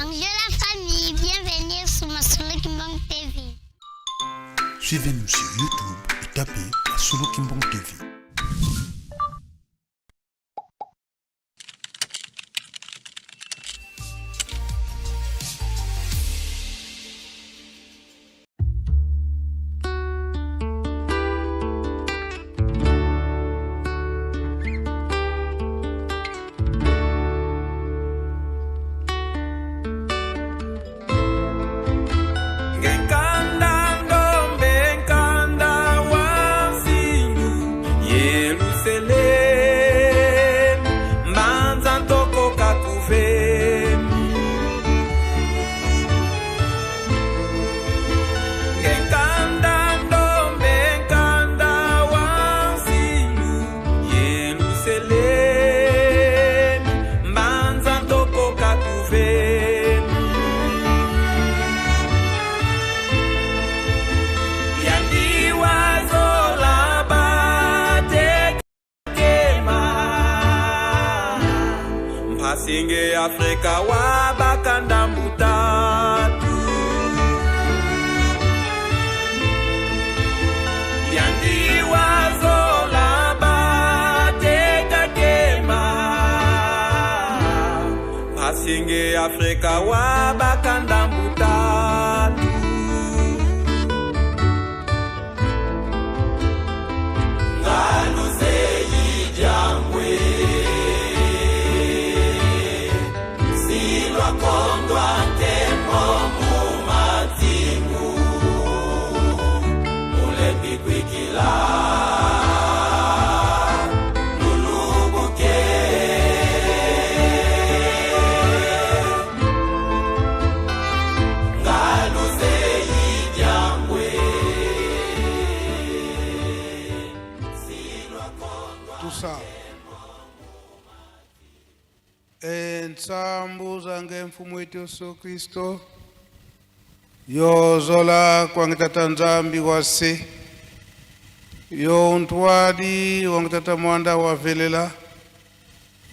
Bonjour la famille, bienvenue sur Masolo Kimbang TV. Suivez-nous sur YouTube et tapez Masolo Kimbang TV. Singe Afrika wa bakanda mutatu Yandi wazola bateka kema Singe Afrika wa bakanda mutatu Ngaluze yijangwe Kondwa tembo mumatimu Mulepi kwikila Lulubuke Ngaluze yijangwe Tout ça. Nsambu zange mfumu wetu Yesu Kristo yo zola kwa Tata nzambi wase yo ntwadi wa Tata mwanda wa velela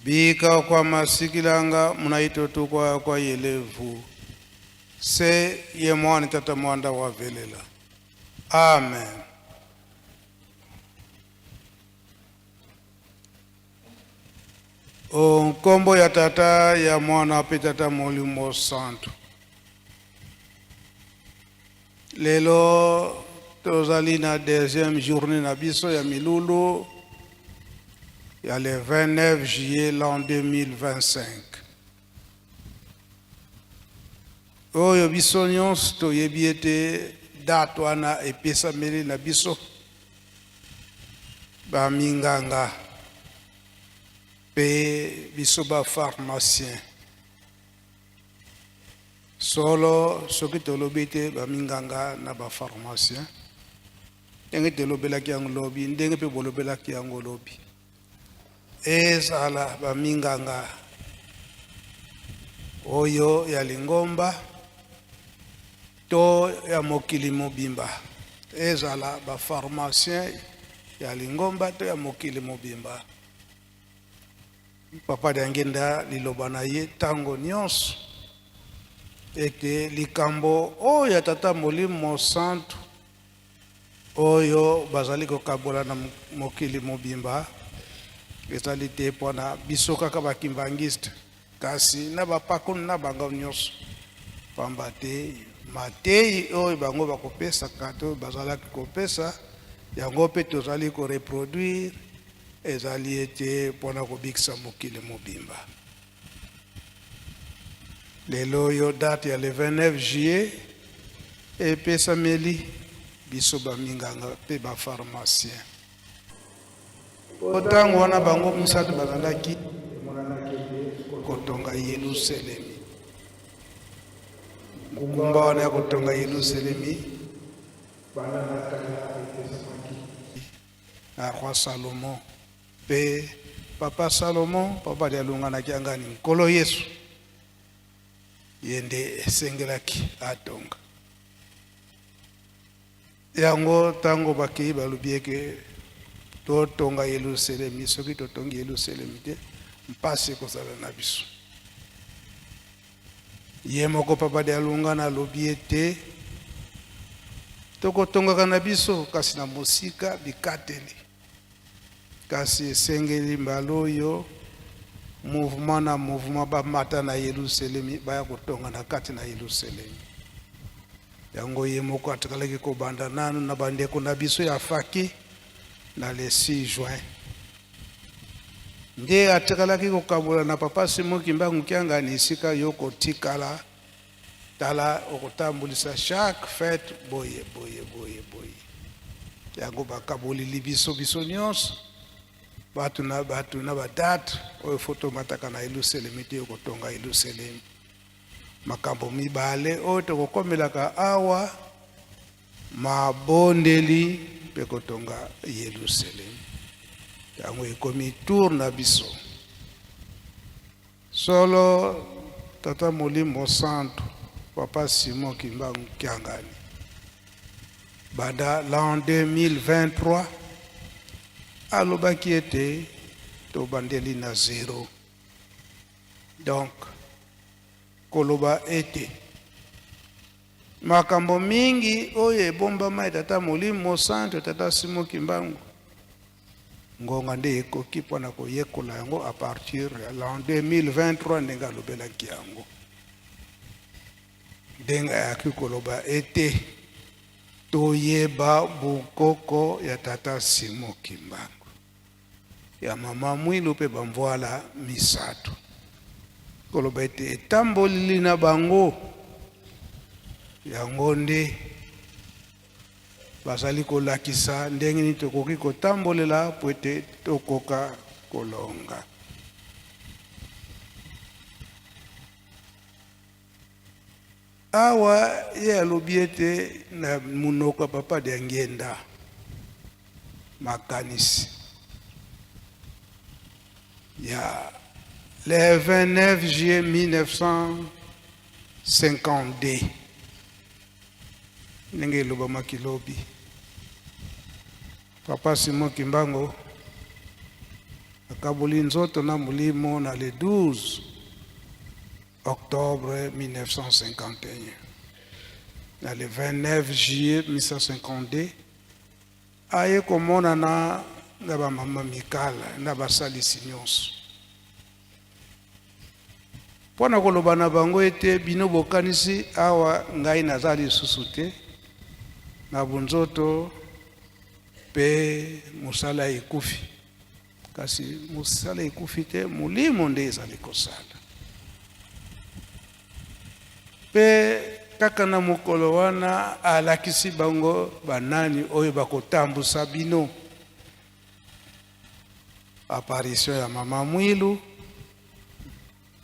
bika kwa masikilanga munaito tu kwa yelevu se ye mwana Tata mwanda wa velela. Amen. Kombo ya Tata ya mwana pe Tata Molimo Santo. Lelo tozali na deuxième journée na Biso ya Milulu ya le 29 juillet l'an 2025. Oyo biso nyonso toyebi ete date wana epesameli na biso baminganga pe biso ba pharmacien solo soki tolobi te baminganga na ba pharmacien ndenge tolobelaki yango lobi ndenge pe bolobelaki yango lobi ezala baminganga oyo ya lingomba to ya mokili mobimba ezala ba pharmacien ya lingomba to ya mokili mobimba. Papa d'angenda liloba na ye tango nyonso ete likambo oyo Tata Molimo Santo oyo bazali kokabola na mokili mobimba ezali te mpona biso kaka bakimbangiste kasi na bapakoni na bango nyonso pamba te mateyi oyo bango bakopesa kato bazalaki kopesa yango mpe tozali koreproduire ezali ete pona kobikisa mokili mobimba. Lelo yo date ya le 29 juillet epesameli biso baminganga pe ba pharmacien. Otango wana bango misato bazalaki kotonga Yerusalemi. Ngumba wana ya kotonga Yerusalemi na roi Salomon pe papa Salomon papa de alungana kiangani nkolo Yesu yende esengelaki atonga yango tango baki balubieke to tonga Yerusalemi soki to tongi Yerusalemi te mpasi kozala na biso ye moko papa de alunga na lobi ete tokotongaka na biso kasi na mosika bikateli kasi esengeli mbala oyo mouvement na mouvement bamata na Yerusalemi baya kotonga na kati na Yerusalemi yango ye moko atikalaki kobanda nanu na bandeko na biso ya faki na le 6 juin nde atikalaki kokabula na papa Simon Kimbangu kiangani esika yo kotikala tala okotambolisa chaque fête boye yango bakaboli biso nyonso batu na badate oyo foto mataka na Yerusalemi te okotonga Yerusalemi makambo mibale oyo tokokomelaka awa mabondeli mpe kotonga Yerusalemi yango ekomi tour na biso solo tata molimo santo papa Simon Kimbangu kiangani banda l'an 2023 alobaki ete tobandeli na 0 donc koloba ete makambo mingi oyo ebombama tata molimo santo tata Simon Kimbangu ngonga nde ekoki mpona koyekola yango a partir ya l'an 2023 ndenge alobelaki yango ndenge ayaki koloba ete toyeba bokoko ya tata Simon Kimbangu ya mama mwilu mpe bamvoala misato koloba ete etambolili na bango yango nde bazali kolakisa ndenge nini tokoki kotambolela po ete tokoka kolonga awa ye alobi ete na munoko papa de ngenda makanisi ya le 29 juillet 1952 ndenge eloba makilobi papa Simon Kimbangu akaboli nzoto na molimo na le 12 octobre 1951 na le 29 juillet 1952 aye komonana na bamama mikala na basalisi nyonso mpona koloba na bango ete bino bokanisi awa ngai nazali lisusu te na bunzoto pe musala ekufi kasi musala ekufi te molimo nde ezali kosala pe kaka na mokolo wana alakisi bango banani oyo bakotambusa bino apparition ya mama mwilu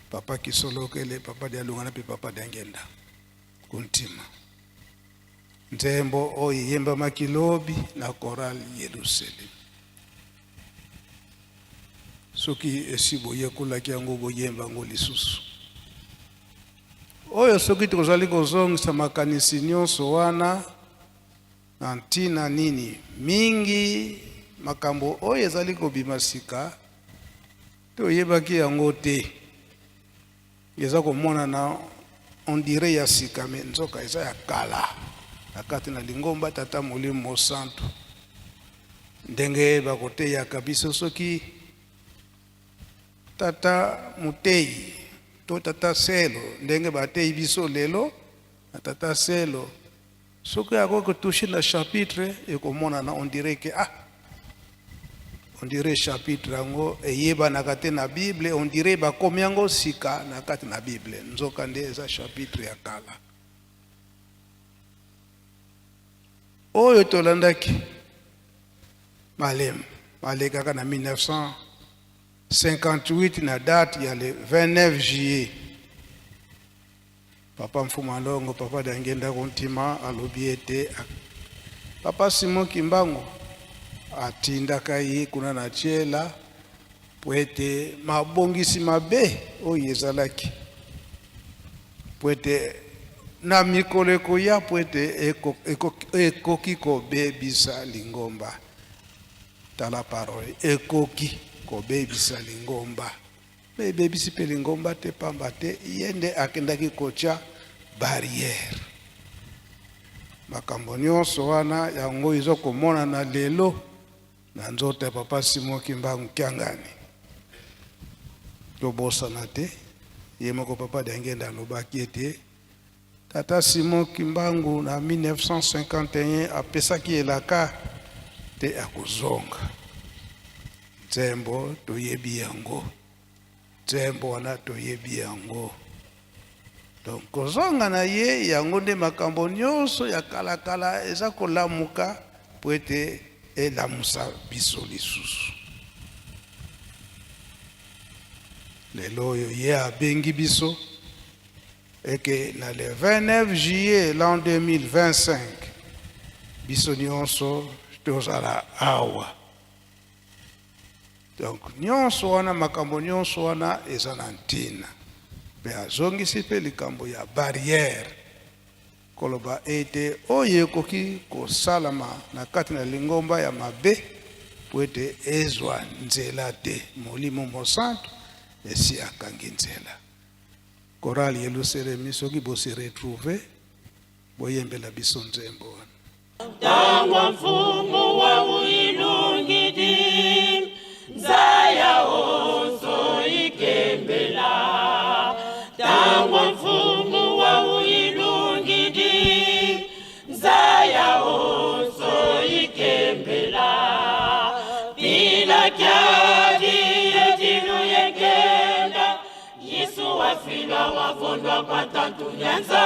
papa Kisolokele papa de alungana pe papa de ngenda kuntima nzembo oyo yemba makilobi na choral Yerusalem soki esibo yekolaki yango boyemba ngo lisusu oyo soki tozali kozongisa makanisi nyonso wana na ntina nini mingi makambo oyo ezali kobima sika toyebaki yango te eza komona na on dirait ya sika me nzoka eza ya kala akati na lingomba tata molimo santo ndenge bakoteyaka biso soki tata muteyi to tata selo ndenge bateyi biso lelo na tata selo soki akoki touche na chapitre ekomonana on dirait que on dirait chapitre yango eyebanaka te na Bible on dirait bakomi yango sika na kati na Bible nzoka nde eza chapitre ya kala oyo tolandaki malem balekaka na 1958 na date ya le 29 juillet papa Mfumalongo papa Dangenda kontima alobi ete papa Simon Kimbangu atindaka ye kuna na tiela po ete mabongisi mabe oyo ezalaki po ete na mikolo ekoya po ete ekoki kobebisa lingomba tala parole ekoki kobebisa lingomba bebisi pe lingomba te pamba te yende akendaki kocha barrière makambo nyonso wana yango izokomona na lelo na nzoto ya papa Simon Kimbangu Kiangani tobosana te ye moko papa Diangenda alobaki ete Tata Simon Kimbangu na 1951 apesaki elaka te akozonga nzembo toyebi yango nzembo wana toyebi yango donc kozonga na ye yango nde makambo nyonso ya kalakala eza kolamuka po ete elamusa biso lisusu lelo oyo ye abengi biso eke na le 29 juillet l'an 2025 biso nyonso tozala awa donc nyonso wana makambo nyonso wana eza na ntina pe azongisi pe likambo ya barrière koloba ete oyo ekoki kosalama na kati na lingomba ya mabe po ete ezwa nzela te molimo mosantu esi akangi nzela korali Yelusalemi soki bosi retrouve boyembela biso nzembo wana Tangwa mfumu wa uilungidi Zaya oso ikembela Tangwa mfumu wa uilungidi Zaya oso ikembela Bila kyadi yedinu yekenda Yesu wafila wafondwa kwa tatu nyanza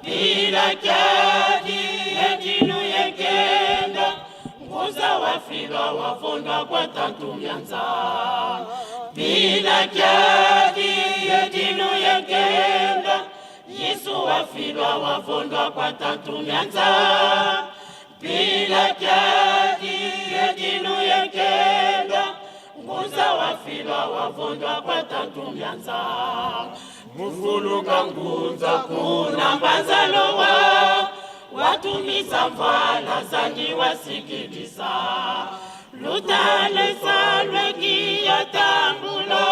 Bila kyadi yedinu yekenda Nguza wafila wafondwa kwa tatu nyanza Bila kyadi yedinu yekenda Yesu wafila wafondwa kwa tatu nyanza Bila kyadi yedinu yekenda Nguza wafila wafondwa kwa tatu nyanza Mufuluka ngunza kuna mbanzalowa Watumisa mfala zanyi wasikidisa Lutale salwe kia tambulo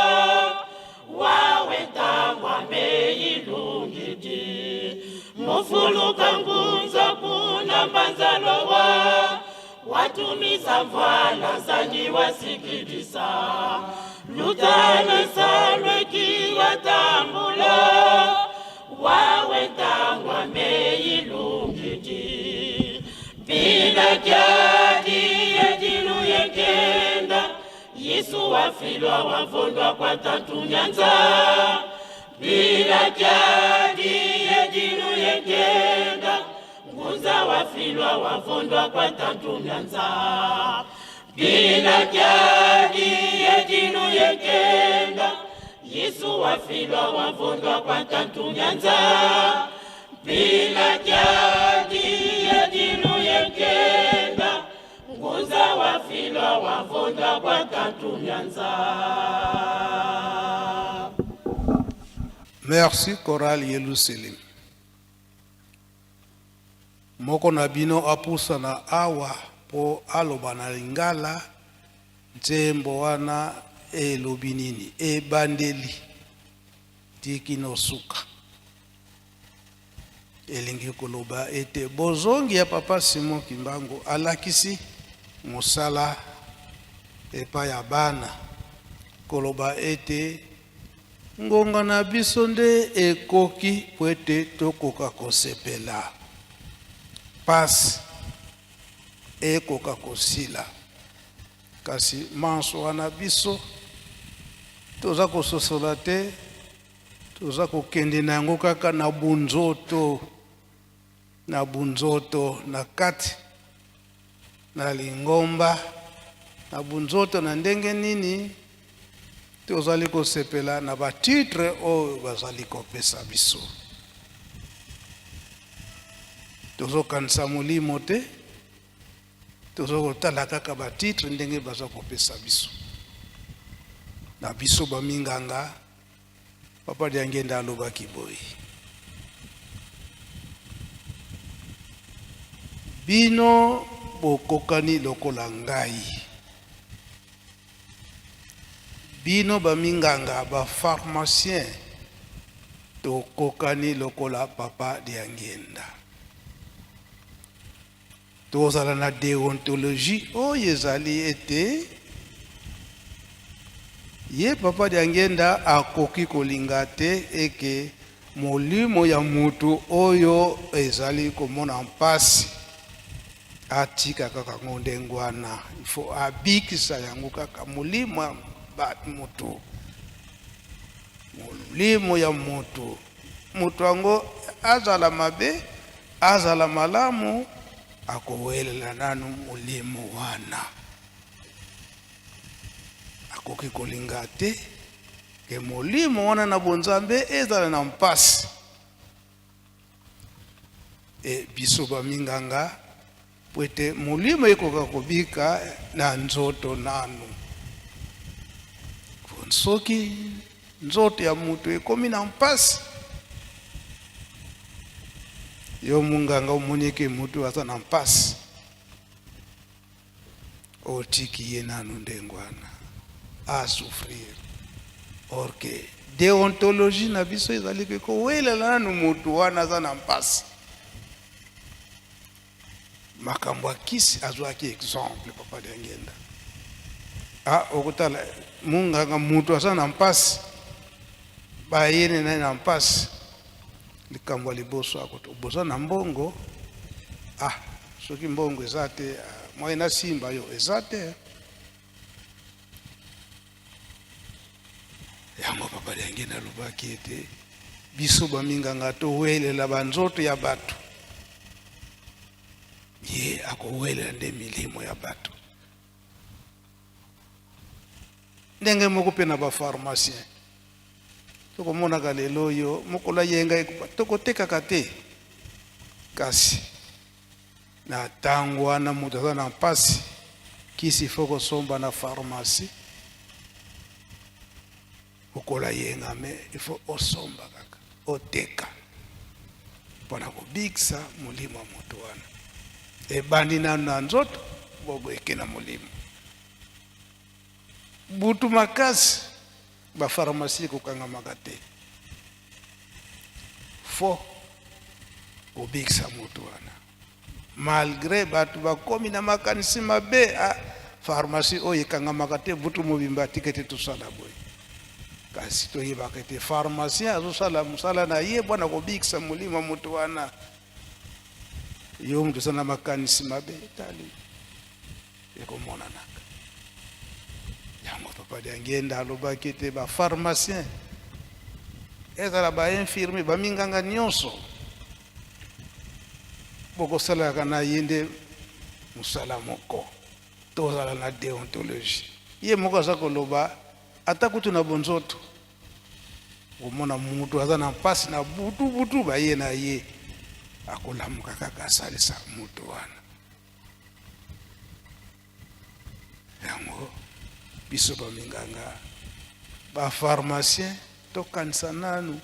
Wawe tangwa meilungidi Mufuluka ngunza kuna mbanzalowa Watumisa mfala zanyi wasikidisa Lutale salwe kia tambulo Wawe tangwa meilungidi Bila kyadi yedinu yekenda Yesu wafilwa wafondwa kwa tatu nyanza Bila kyadi yedinu yekenda Nguza wafilwa wafondwa kwa tatu nyanza Bila kyadi yedinu yekenda Yesu wafilwa wafondwa kwa tatu nyanza Bila kyadi yedinu yekenda Nguza wafilwa wafondwa kwa tatu nyanza Merci chorale Yelusalemi moko na bino apusa na awa po aloba na lingala nzembo wana elobi nini ebandeli tiki no suka elingi koloba ete bozongi ya papa Simon Kimbangu alakisi mosala epa ya bana koloba ete ngonga na biso nde ekoki po ete tokoka kosepela pasi ekoka kosila kasi manso wana biso toza kososola te toza kokende na yango kaka na bunzoto na kati na lingomba na bunzoto na ndenge nini tozali kosepela na batitre oyo bazali kopesa biso tozokanisa molimo te tozokotala kaka batitre ndenge baza kopesa biso na biso baminganga papa Diangenda alobaki boye bino bokokani lokola ngai bino baminganga ba pharmacien to kokani lokola papa diangenda tozala na déontologie oyo ezali ete ye papa diangenda akoki kolinga te eke molimo ya mutu oyo ezali komona mpasi atika kaka ndenge wana ifo abikisa yango kaka molimo ya mutu molimo ya mutu yango azala mabe azala malamu akowelela nanu molimo wana akoki kolinga te ke molimo wana na bonzambe ezala na mpasi biso baminganga pwete molimo ekoka kobika na nzoto nanu soki nzoto ya mutu ekomi na mpasi yo munganga omonike mutu aza na mpasi otiki ye nanu ndenge wana asouffrir or que déontologie na biso ezali ke kowelela nanu mutu wana aza na mpasi makambo akisi azwaki exemple papa diangenda okutala munganga mutu aza na mpasi bayene naye na mpasi likambo liboso akoto boza na mbongo soki mbongo eza te moye na simba yo eza te yango papa diangenda alobaki ete biso baminganga towelela banzoto ya bato ye akowelela nde milimo ya bato ndenge moko mpe na bapharmacien tokomonaka lelo oyo mokolo yenga tokotekaka te kasi na ntango wana moto aza na mpasi kisi fo kosomba na pharmacie okola yenga me ifo osomba kaka oteka mpona kobikisa molimo ya moto wana ebandi nanu na nzoto bobo eke na molimo butu makasi bapharmacie kokangamaka te fo kobikisa moto wana malgré bato bakomi na makanisi mabe pharmacie oyo ekangamaka te butu mobimba atika ete tosala boye kasi toyebaka ete pharmacien azosala mosala na ye bwana kobikisa molimo moto wana yo moto aza na makanisi mabe etali ekomonanaka yango papa diangenda alobaki ete bapharmacien ezala bainfirme baminganga nyonso bokosalaka na ye nde mosala moko tozala na déontologie ye moko aza koloba ata kutu na bonzoto omona mutu aza na mpasi na butu baye na ye akolamuka kaka asalisa mutu wana yango biso baminganga bapharmacien tokanisa nanu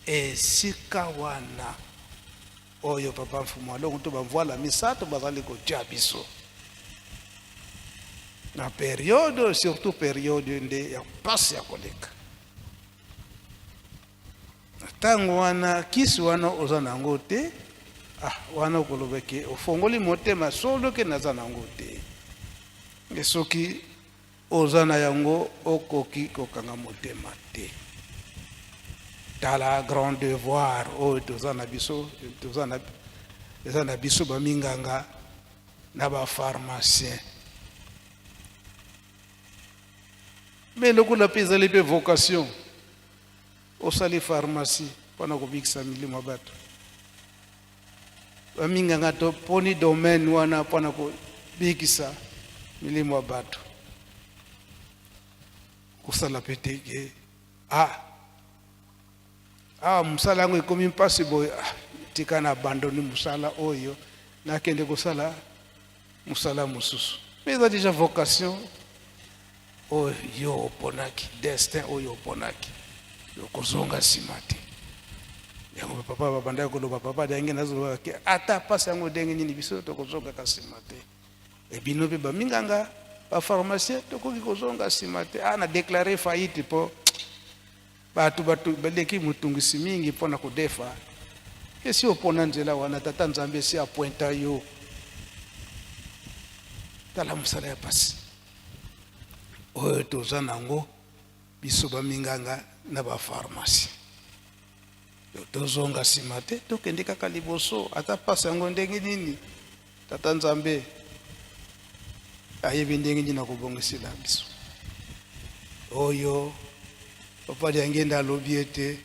esika wana oyo papa mfumu alongo to bamvoila misato bazali kotia biso na periode surtout periode nde ya mpasi ya koleka ntango wana kisi wana oza nango te wana okolobeke ofongoli motema solo ke naza nango te soki oza na yango okoki kokanga motema te tala grand devoir oyo toza na biso eza na biso baminganga na bapharmacien me lokola mpe ezali mpe vocation osali pharmacie mpona kobikisa milimo ya bato baminganga toponi domaine wana mpona kobikisa milimo ya bato kosala mpe teke mosala yango ekomi mpasi boye tika na abandoni mosala oyo nakende kosala mosala mosusu me eza deja vocation oyo yo oponaki destin oyo oponaki yokozonga nsima te yango papa babandaki koloba papa diange nazolobaki ata mpasi yango ndenge nini biso tokozongaka nsima te ebino mpe baminganga ba pharmacie to ko kozonga simate ana déclarer faillite po batu baleki mutungisi mingi pona kudefa esi opona nzela wana tata nzambe si apointa yo tala musala ya pasi oyo toza nango biso baminganga na ba pharmacie tozonga nsima te tokende kaka liboso ata pasi yango ndenge nini tata nzambe ayebi ndenge nini nakobongisela biso oyo papa liangenda alobi ete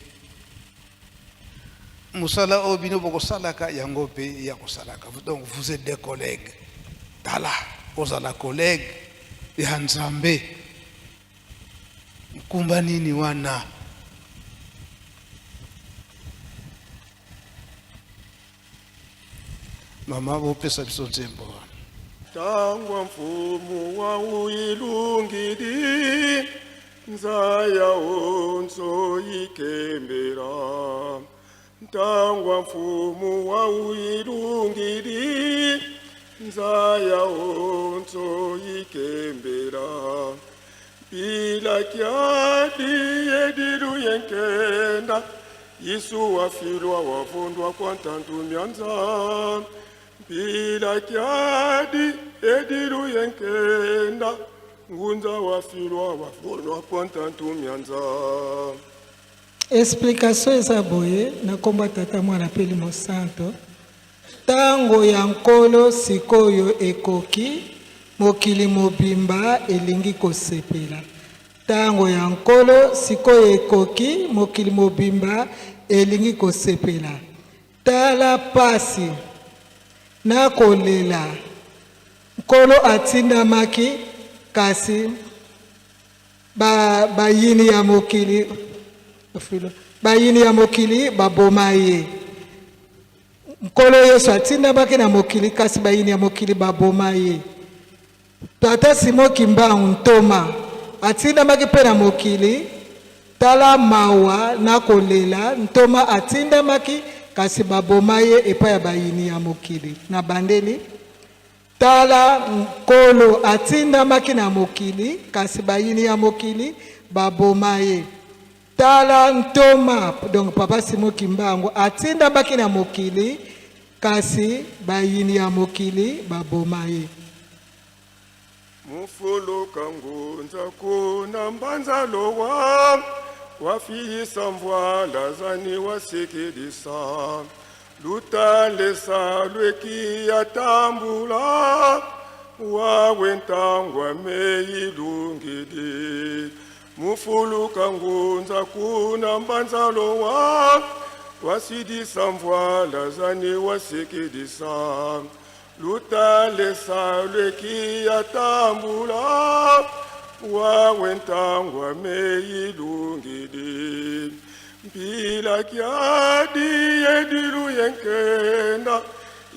musala oyo bino bokosalaka yango mpe ya kosalaka. Donc vous êtes des collègues. Tala ozala collègue ya nzambe mkumba nini wana mama bopesa biso nzembo tangwa mfumu wa uilungidi nzaya onso ikembera tangwa mfumu wa uilungidi nzaya onso ikembera bila kiadi edilu yenkenda Yesu wafilwa wavundwa kwa ntantu myanza bila kiadi edilu yenkenda ngunza wafilwa wavundwa kwa ntantu myanza. Explication eza boye na komba tata mwana peli mosanto tango ya nkolo sikoyo ekoki mokili mobimba elingi kosepela tango ya nkolo sikoyo ekoki mokili mobimba elingi kosepela tala pasi na kolela nkolo atindamaki kasi bayini ya mokili baboma ye nkolo Yesu atindamaki na mokili kasi bayini ya mokili baboma ye tata Simo Kimbangu ntoma atindamaki mpe na mokili tala mawa na kolela ntoma atindamaki kasi baboma ye epai ya bayini ya mokili na bandeli tala nkolo atindamaki na mokili kasi bayini ya mokili baboma ye tala ntoma donc papa Simo Kimbangu atindamaki na mokili kasi bayini ya mokili baboma ye mufulu kangunza kuna mbanza lowa wafisa mvwala zani wasikidisa lutalesa lweki yatambula wawe ntangwa meyilungidi mufulu kangunza kuna mbanza lowa wasidisa mvwala zani wasikidisa lutalesa lweki yatambula wawe ntangwa meyilungidi mpila kiadi edilu yenkenda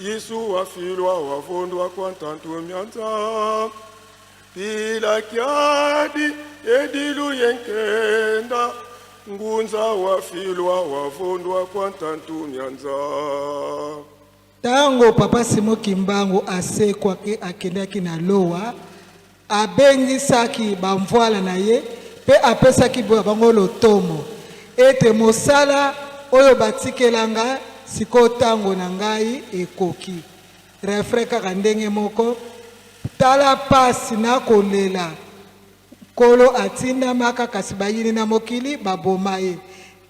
Yesu wafilwa wavundwa kwa ntantu myanza mpila kiadi edilu yenkenda ngunza wafilwa wavundwa kwa ntantu myanza. Tango papa Simo Kimbangu asekwaki akendaki na lowa abengisaki bamvwala na ye pe apesaki bango lotomo ete mosala oyo batikelanga siko tango na ngai ekoki refre kaka ndenge moko tala pasi na kolela kolo atindamaka kasi bayini na mokili baboma ye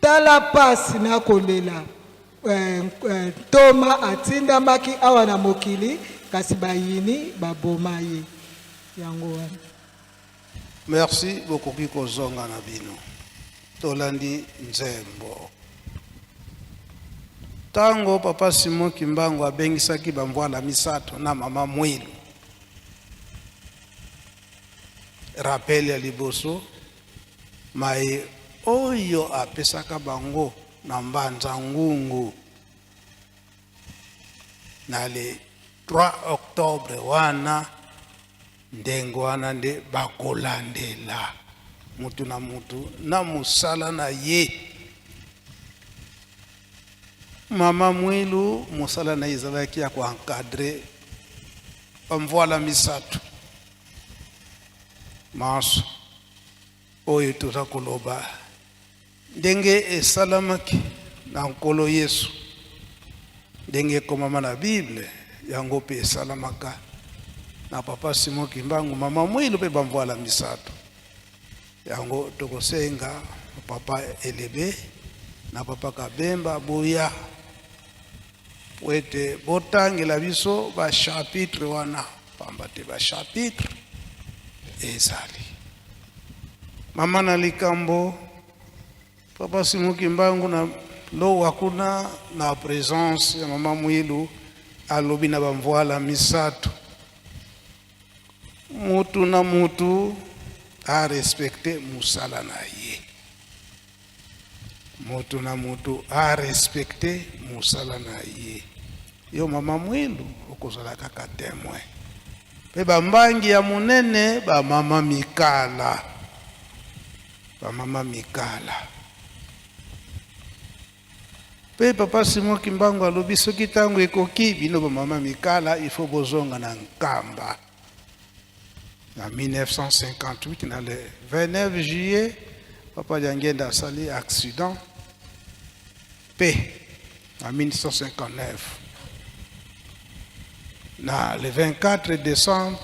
tala pasi na kolela toma atindamaki awa na mokili kasi bayini baboma ye yango wana. Merci bokoki kozonga na bino tolandi nzembo tango papa Simo Kimbangu abengisaki bamvwala misato na mama mwilu rappel ya liboso mai oyo apesaka bango na mbanza ngungu na le 3 Octobre wana ndengo wana nde bakolandela mutu na mutu na musala na ye mama mwilu musala na ezalaki ya kuencadre bamvwala misato maso oyo toza koloba ndenge esalamaki na nkolo Yesu ndenge ekomama na Bible yango mpe esalamaka na papa Simon Kimbangu mama mwilu mpe bamvoala misato yango tokosenga papa Elebe na papa Kabemba boya wete botangela biso ba chapitre wana pamba te ba chapitre ezali mama na likambo papa Simon Kimbangu na lo wakuna na présence ya mama mwilu alobi na bamvoala misato mutu na mutu a respecte musala na ye mutu na mutu a respecte musala na ye yo mama mwilu okozala kaka témoin pe bambangi ya munene ba mama Mikala pe papa Simon Kimbangu alobi soki tango ekoki bino ba mama Mikala il faut bozonga na NKAMBA en 1958 dans le 29 juillet papa Jangenda sali accident P en 1959 na le 24 décembre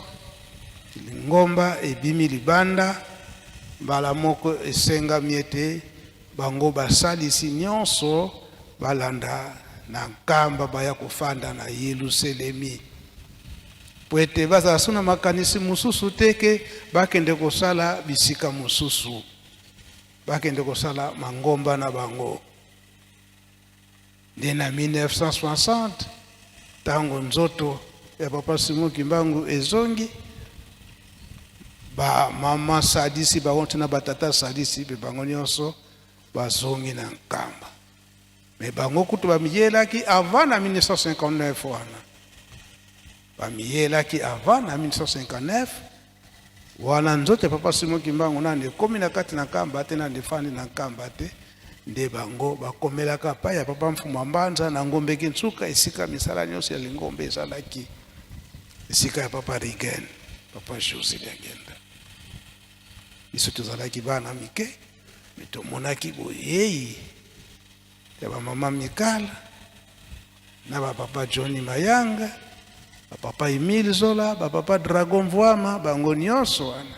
Ngomba ebimi libanda mbala moko esengami ete bango basalisi nyonso balanda na NKAMBA baya kofanda na Yerusalemi po ete bazala suna makanisi mususu teke bakende kosala bisika mususu bakende kosala mangomba na bango nde na 1960 tango nzoto ya papa Simon Kimbangu ezongi ba mama sadisi baonte na batata sadisi be bango nyonso bazongi na NKAMBA me bango kutu bamiyelaki avant na 1959 wana bamiyelaki avant na 1959 wana nzoto papa Simon Kimbangu nande komi na kati na NKAMBA te nande fandi na NKAMBA te nde bango bakomelaka pa ya papa Mfuma Mbanza na ngombe Kintsuka esika misala nyonso ya lingombe ezalaki esika ya papa Rigen papa José Liangenda biso tozalaki bana mike mitomonaki boyeyi ya ba mama Mikala na ba papa Johnny Mayanga ba papa Emile Zola ba papa Dragon Mvwama bango nyonso wana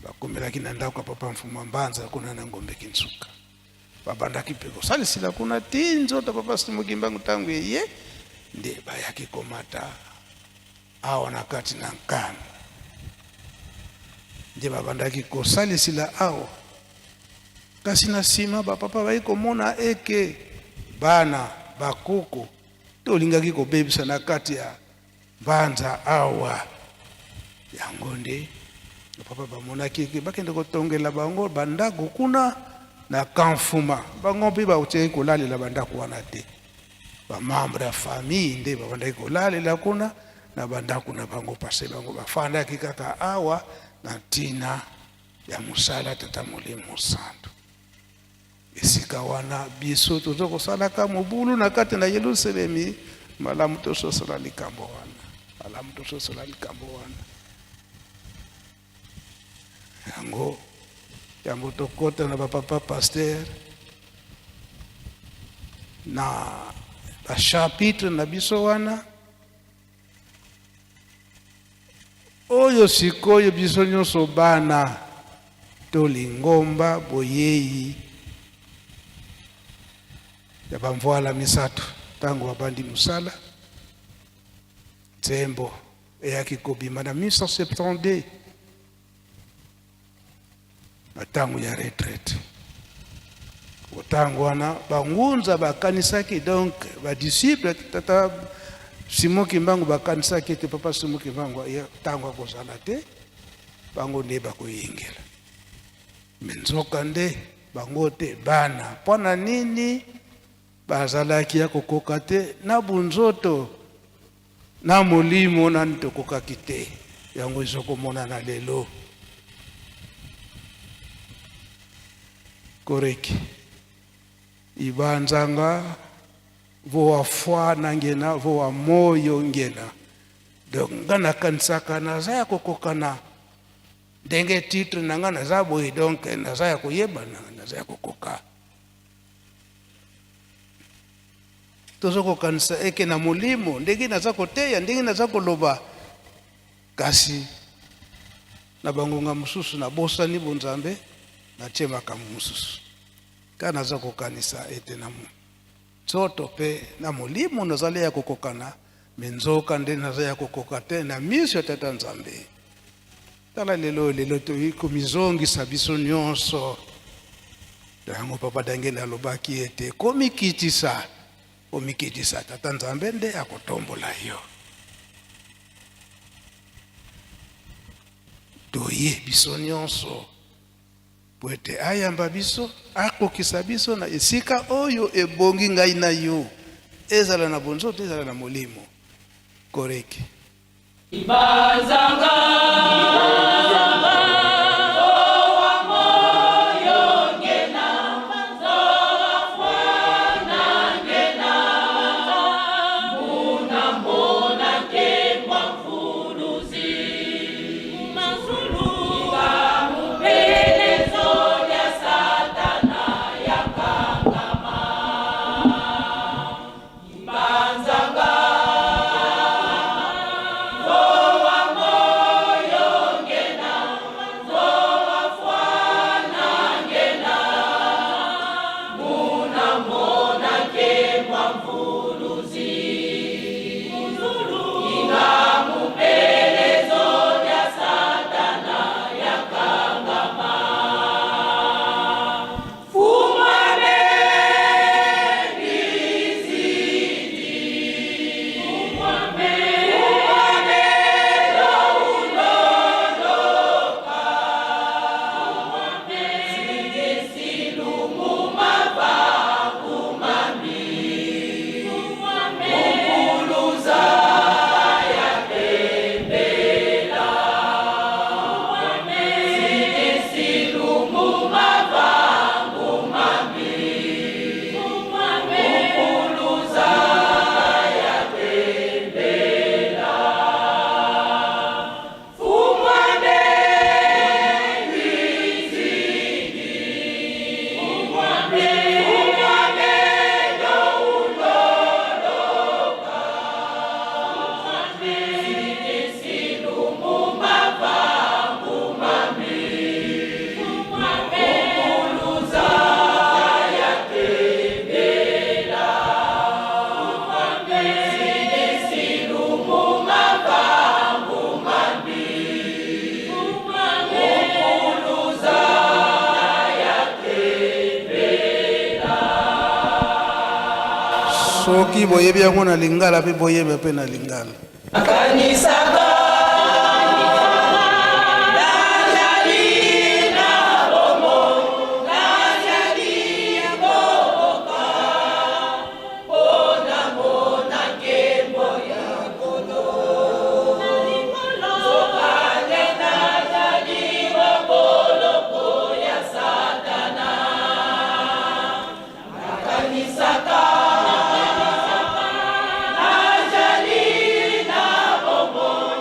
bakomelaki na ndako papa Mfuma Mbanza kuna na ngombe Kintsuka babandaki peko salisila kuna tinzo ta papa Simon Kimbangu tangu ye nde bayaki komata awa na kati na NKAMBA nde babandaki kosalisila awa kasi na sima bapapa bayi komona eke bana bakoko tolingaki kobebisa na kati ya Mbanza awa yango nde papa bamonaki eke bakende kotongela bango bandako kuna na Kanfuma bango mpe bauteki kolalela bandako wana te bamambre ya famille nde babandaki kolalela kuna na bandako na bango pase bango bafandaki kaka awa na ntina ya musala tata Molimo Santu esika wana biso tozo kosalaka mobulu na kati na Yerusalemi malamu tososala likambo wana yango tokota na bapapa pasteur na bachapitre na biso wana oyo sikoyo biso nyonso bana tolingomba boyeyi ya bamvoala misato tango babandi musala nzembo eyaki kobima na 1972 na tango ya retraite otango wana bangunza bakanisaki donc badisciple tata Simon Kimbangu bakanisaki ete papa Simon Kimbangu tango akozala te bango nde bakoyingela menzoka nde bango te bana pona nini bazalaki ya kokoka te na bunzoto na molimo nani tokokaki te yango ezokomona na lelo koreki ibanzanga voa foi nangena voa moyo ngena donc ngana kansaka na za kokokana ndenge titre nanga naza boye donc naza ya koyeba naza ya kokoka tozo kokanisa eke na molimo ndenge naza koteya ndenge naza koloba kasi na bangonga mususu na bosani bonzambe na tie makambo mususu ka naza kokanisa ete na nzoto pe na molimo nazali ya kokokana menzoka nde naza ya kokoka te na miso ya Tata Nzambe. Tala lelo tokomizongisa biso nyonso yango papa dangeni alobaki ete komikitisa Tata Nzambe nde akotombola yo. Toye biso nyonso po ete ayamba biso akokisa biso na esika oyo ebongi ngai na yo ezala na bonzoto ezala na molimo koreki Ibazanga soki boyebi yango na lingala pe boyeba pe na lingala akanisaka Bobo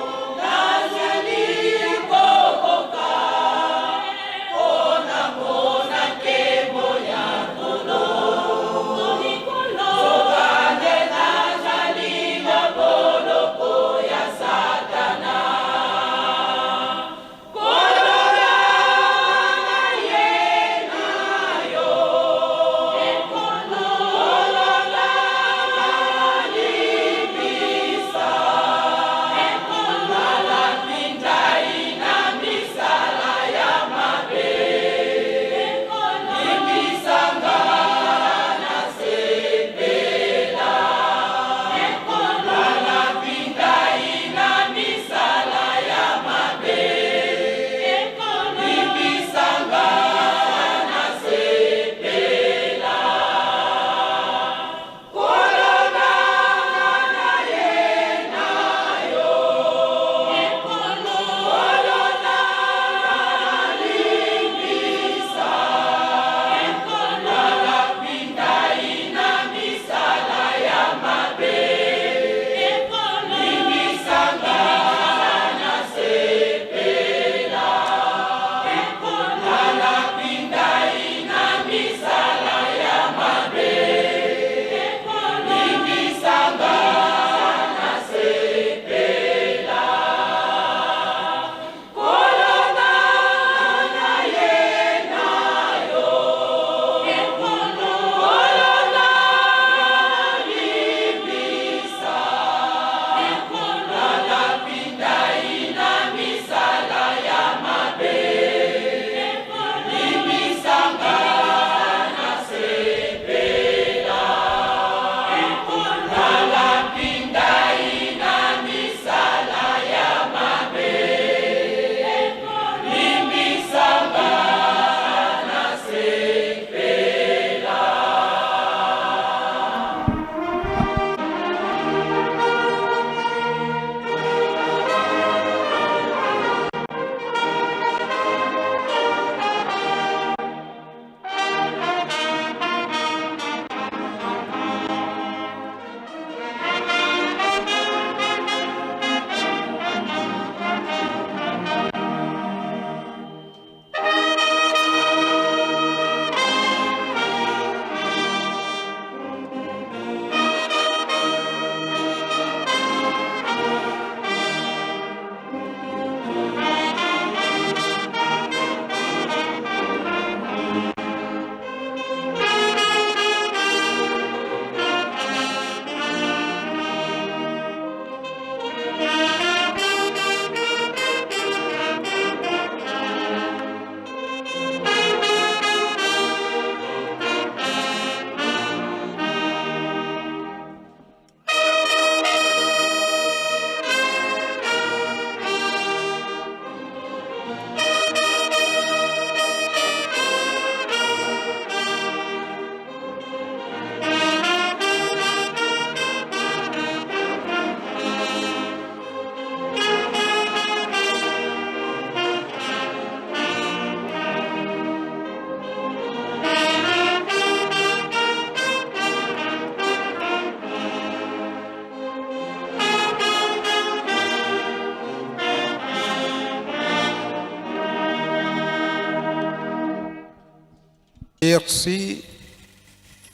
Merci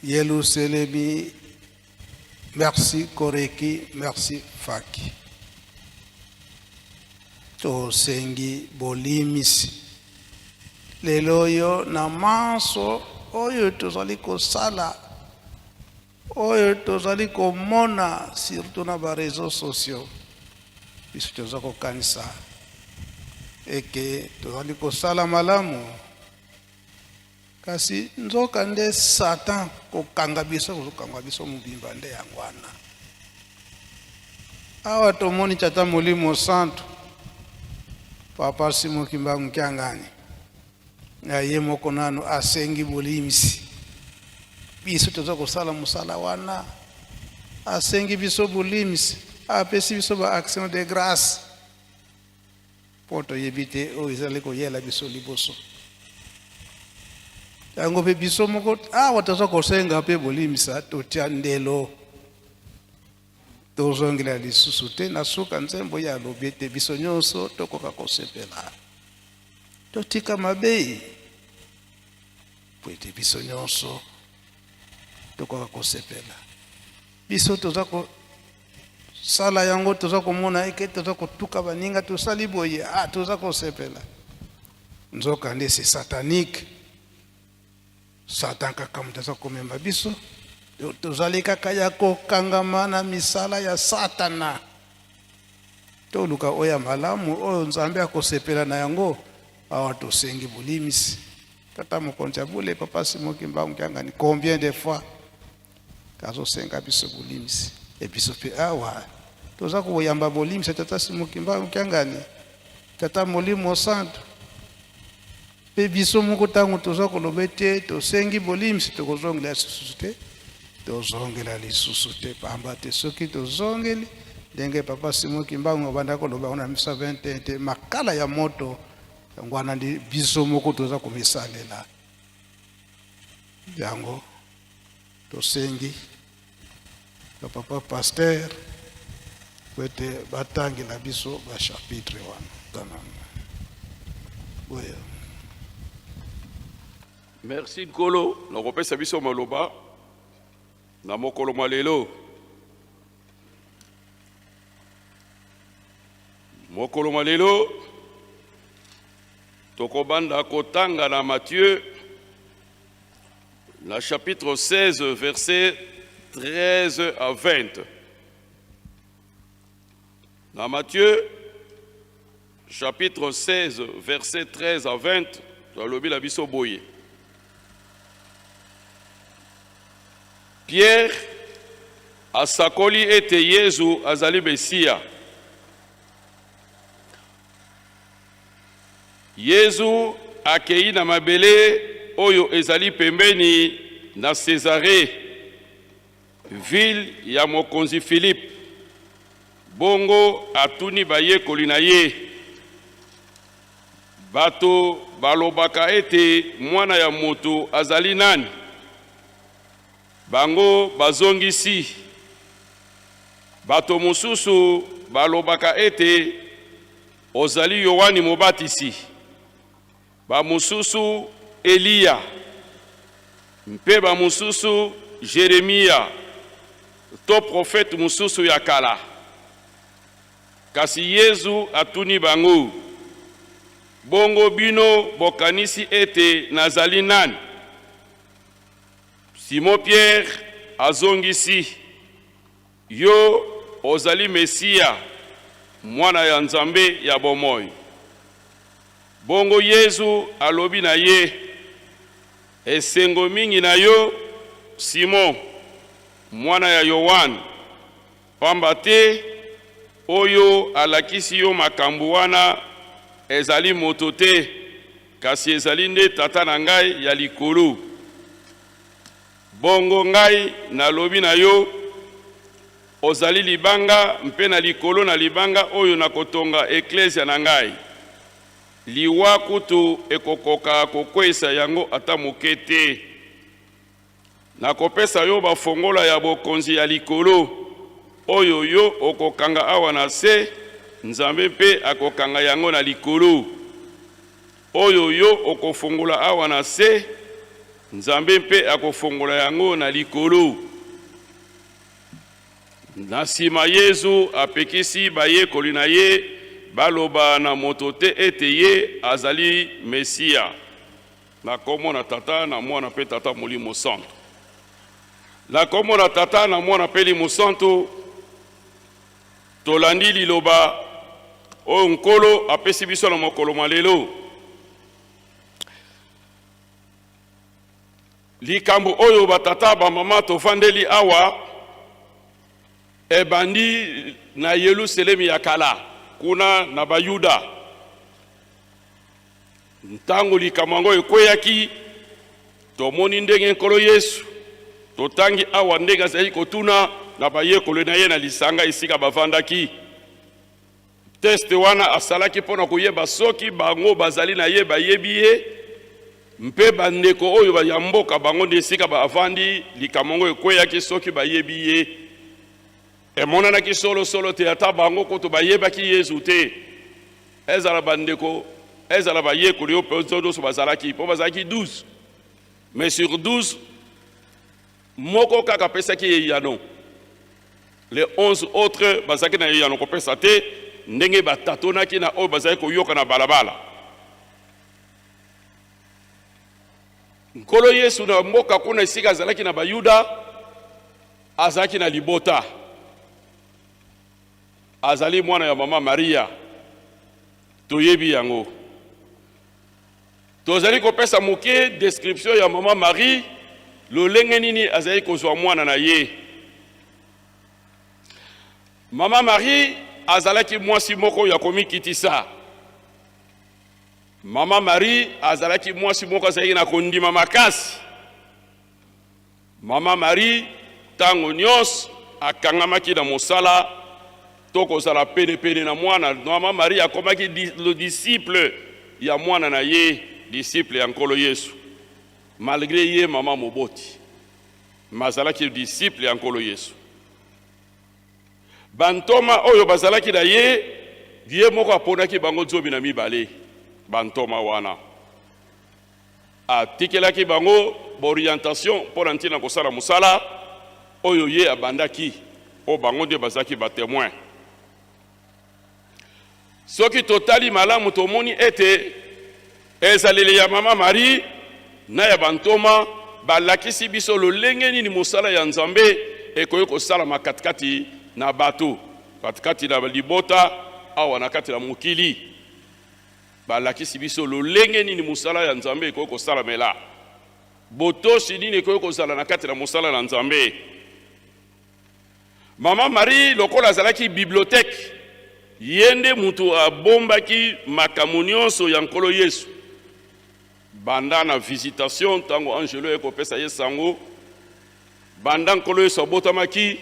Yeluselemi, merci Koreki, merci Faki. To sengi bolimisi. Lelo yo na manso oyo tozali kosala, oyo tozali komona surtout na ba réseaux sociaux. Biso tozali kokanisa eke tozali kosala malamu. Kasi nzoka nde Satan kokanga biso mubimba nde yangwana. Awa tomoni Tata Molimo Santo Papa Simo Kimbangu Kyangani na ye moko nanu asengi bolimisi. Biso toza kosala musala wana asengi biso bolimisi, apesi biso ba action de grâce poto yebite o izali koyela biso liboso. Yango pe biso moko watoza kosenga pe bolimisa totia ndelo tozongela lisusu te na suka nzembo ya lobete biso nyonso tokoka kosepela totika mabe poete biso nyonso tokoka kosepela biso toza ko sala yango toza komona eke toza kotuka baninga tosali boye toza kosepela nzoka nde c'est satanique. Satan kaka mutaza komemba biso tozali kaka ya kokangama na misala ya Satana. Toluka oya malamu oyo Nzambe akosepela na yango awa tosengi bolimisi. Tata Mokonzi abule Papa Simo Kimbangu Kyangani combien de fois kazo senga biso bolimisi e biso pe awa toza koyamba bolimisi Tata Simo Kimbangu Kyangani Tata Molimo Santo pe biso moko tango toza kolobete tosengi bolimisi tokozongela lisusu te tozongela lisusu te pamba te soki tozongeli ndenge Papa Simo Kimbangu banda koloba ona misa 21 te makala ya moto ngwana ndi biso moko toza komisalela yango tosengi Papa Pasteur kwete batangi na biso ba chapitre wana tanana boya. Merci Nkolo, na kopesa biso maloba na mokolo malelo. Mokolo malelo tokobanda kotanga na Matthieu la chapitre 16 verset 13 à 20. Dans Matthieu chapitre 16 verset 13 à 20, tolobi la biso boye. Pierre asakoli ete Yesu azali Mesia. Yesu akei na mabele oyo ezali pembeni na Césarée, ville ya Mokonzi Philippe. Bongo atuni bayekoli na ye. Bato balobaka ete mwana ya moto azali nani? Bango bazongisi. Bato mosusu balobaka ete ozali Yohani Mobatisi. Ba mosusu Elia. Mpe ba mosusu Jeremia. To prophète mosusu ya kala. Kasi Yesu atuni bango. Bongo bino bokanisi ete nazali nani? Simon Pierre azongisi, yo ozali Mesia, mwana ya Nzambe ya bomoi. Bongo Yesu alobi na ye, esengo mingi na yo Simon, mwana ya Yohane, pamba te oyo alakisi yo makambo wana ezali moto te, kasi ezali nde Tata na ngai ya likolo. Bongo ngai nalobi na yo ozali libanga mpe na likolo na libanga oyo na kotonga eklesia na ngai. Liwa kutu ekokoka kokwesa yango ata moke te. Nakopesa yo bafongola ya bokonzi ya likolo oyo yo okokanga awa na se, Nzambe mpe akokanga yango na likolo. Oyo yo okofongola awa na se, nzambe mpe akofongola yango na likolo. Na nsima Yesu apekisi bayekoli na ye baloba na moto te ete ye azali Mesia. Na kombo na Tata na mwana mpe Tata Molimo Santo. Na kombo na Tata na mwana mpe Molimo Santo tolandi liloba oyo nkolo apesi biso na mokolo malelo. Likambo oyo batata bamama tovandeli awa ebandi na Yerusalemi ya kala kuna na Bayuda. Ntango likambo yango ekweyaki tomoni ndenge nkolo Yesu totangi awa ndenge azali kotuna na bayekoli na ye na lisanga esika bavandaki. Teste wana asalaki mpona koyeba soki bango bazali na ye bayebi ye mpe bandeko oyo ya mboka bango nde esika bavandi likambo yango ekweyaki soki bayebi ye. Emonanaki solo te ata bango koto bayebaki Yesu te. Ezala bandeko ezala bayekoli oyo nyonso bazalaki mpo bazalaki 12. Mais sur 12 moko kaka apesaki ye yano. Les 11 autres bazalaki na ye yano kopesa te ndenge batatonaki na oyo bazali koyoka na balabala. Nkolo Yesu na mboka kuna esika azalaki na Bayuda azalaki na libota. Azali mwana ya mama Maria. Toyebi yango. Tozali kopesa moke description ya mama Marie lolenge nini azali kozwa mwana na ye. Mama Marie azalaki mwasi moko ya komikitisa. Mama Marie azalaki mwasi moko azalaki na kondima makasi. Mama Marie tango nyos akangamaki na mosala toko zala pene na mwana. Mama Marie akomaki le disciple ya mwana na ye, disciple ya nkolo Yesu. Malgré ye mama moboti mazalaki disciple ya nkolo Yesu. Bantoma oyo bazalaki na ye moko aponaki bango 12 bantoma wana. Atikelaki bango orientation pour ntina kosala musala oyo ye abandaki o bango nde bazalaki ba témoin. Soki totali malamu tomoni ete ezaleli ya mama Marie na ya bantoma balakisi biso lolenge nini mosala ya Nzambe ekoki kosala makatikati na bato katikati na libota awa na kati na mokili. Balakisi biso lolenge nini mosala ya Nzambe ekoki kosala mela botosi nini ekoki kozala na kati na mosala na Nzambe. Mama Marie lokola azalaki bibliothèque yende mutu abombaki makambo nyonso ya nkolo Yesu. Banda na visitation tango angelo ekopesa ye sango banda nkolo Yesu abotamaki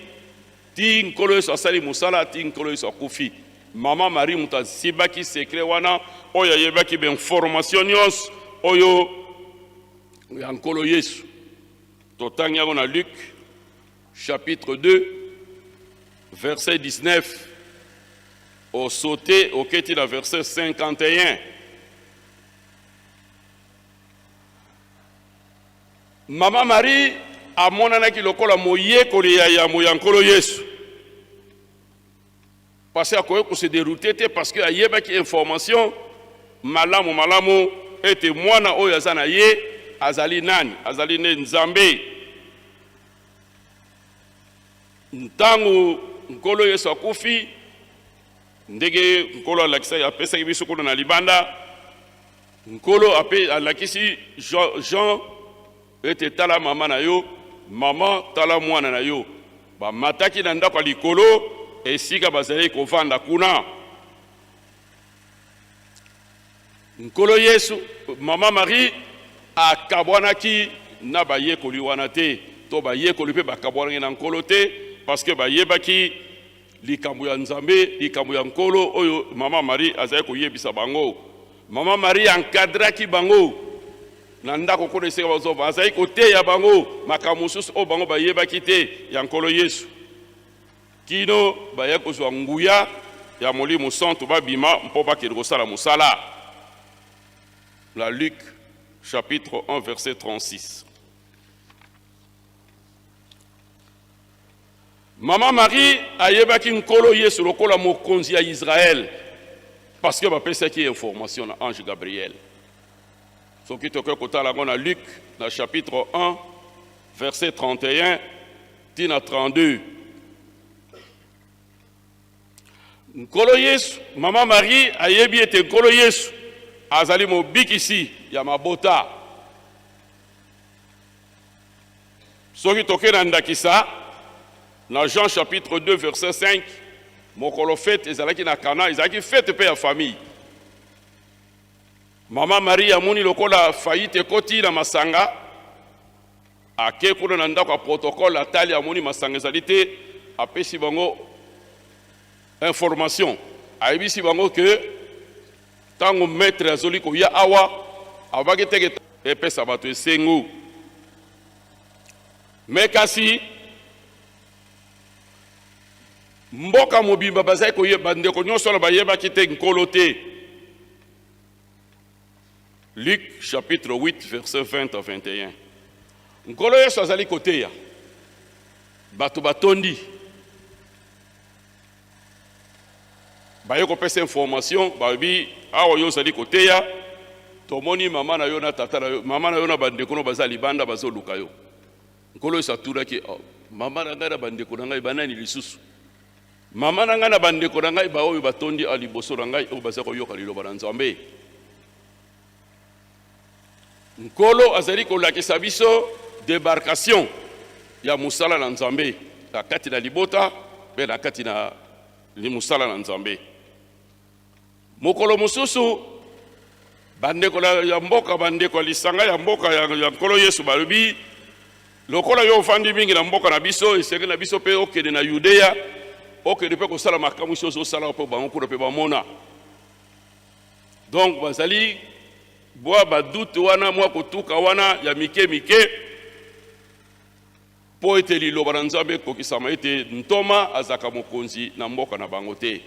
ti nkolo Yesu asali musala ti nkolo Yesu akufi. Mama Marie mutu asibaki secret wana oyo ayebaki ba information nyonso oyo ya nkolo Yesu. Totangi yango na Luc chapitre 2 verset 19 au sauté au keti la verset 51. Mama Marie amonanaki lokola moyekoli ya yamo ya nkolo Yesu. Parce que se dérouter parce que ayebaki information malamu ete mwana oyo azana ye azali nani azali ne Nzambe. Ntango nkolo Yesu akufi ndege nkolo alakisa ya pesa kibiso kuna na libanda nkolo ape alakisi Jean ete tala mama na yo mama tala mwana na yo ba mataki na ndako likolo esika bazali kovanda kuna. Nkolo Yesu mama Marie akabwanaki na bayekoli wana te to bayekoli pe bakabwanaki na nkolo te parce que bayebaki likambo ya Nzambe likambo ya nkolo oyo mama Marie azali koyebisa bango. Mama Marie encadraki bango na ndako kuna esika bazova azali koteya bango makambo mosusu oyo bango bayebaki te ya nkolo Yesu kino baya kozwa nguya ya Molimo Santo babima mpo bakende kosala mosala. La Luc chapitre 1 verset 36. Maman Marie ayebaki nkolo Yesu lokola Mokonzi à Israël parce que bapesa qui information na ange Gabriel. Ce qui toke kotala ngona Luc dans chapitre 1 verset 31 tina 32. Nkolo Yesu, Maman Marie ayebi ete nkolo Yesu azali mobikisi ya mabota. Ce qui toke na ndakisa dans Jean chapitre 2 verset 5, mokolo fête ezalaki na Kana, ezalaki fête pe ya famille. Maman Marie amoni lokola faillite koti na masanga, ake kuna na ndako protocole atali amoni masanga ezali te, apesi bango information. Ayebisi bango que tango maître azoli ko ya awa avaki teke epesa bato esengo. Mais kasi mboka mobimba bazai ko yeba ndeko nyonso na bayeba kite nkolo te. Luc chapitre 8 verset 20 à 21. Nkolo Yesu azali koteya bato batondi baye kopesa information babi awa yo azali koteya tomoni mama na yo na tata na yo mama na yo na bandeko no bazali banda bazoluka yo. Nkolo Yesu aturaki mama na ngai na bandeko na ngai banani lisusu. Mama na ngai na bandeko na ngai ba oyo batondi ali boso na ngai o baza ko yoka liloba na Nzambe. Nkolo azali kolakisa biso débarcation ya musala na Nzambe na kati na libota pe na kati na musala na Nzambe. Mokolo mosusu bandeko ya mboka bandeko lisanga ya mboka ya nkolo Yesu balobi lokola yo fandi mingi na mboka na biso esenge na biso pe okende na Yudea okende pe kosala makamu soso sala pe bango kuna pe bamona. Donc bazali boa badoute wana mwa kotuka wana ya mike mike po ete liloba na Nzambe kokisama ete ntoma azaka mokonzi na mboka na bango te.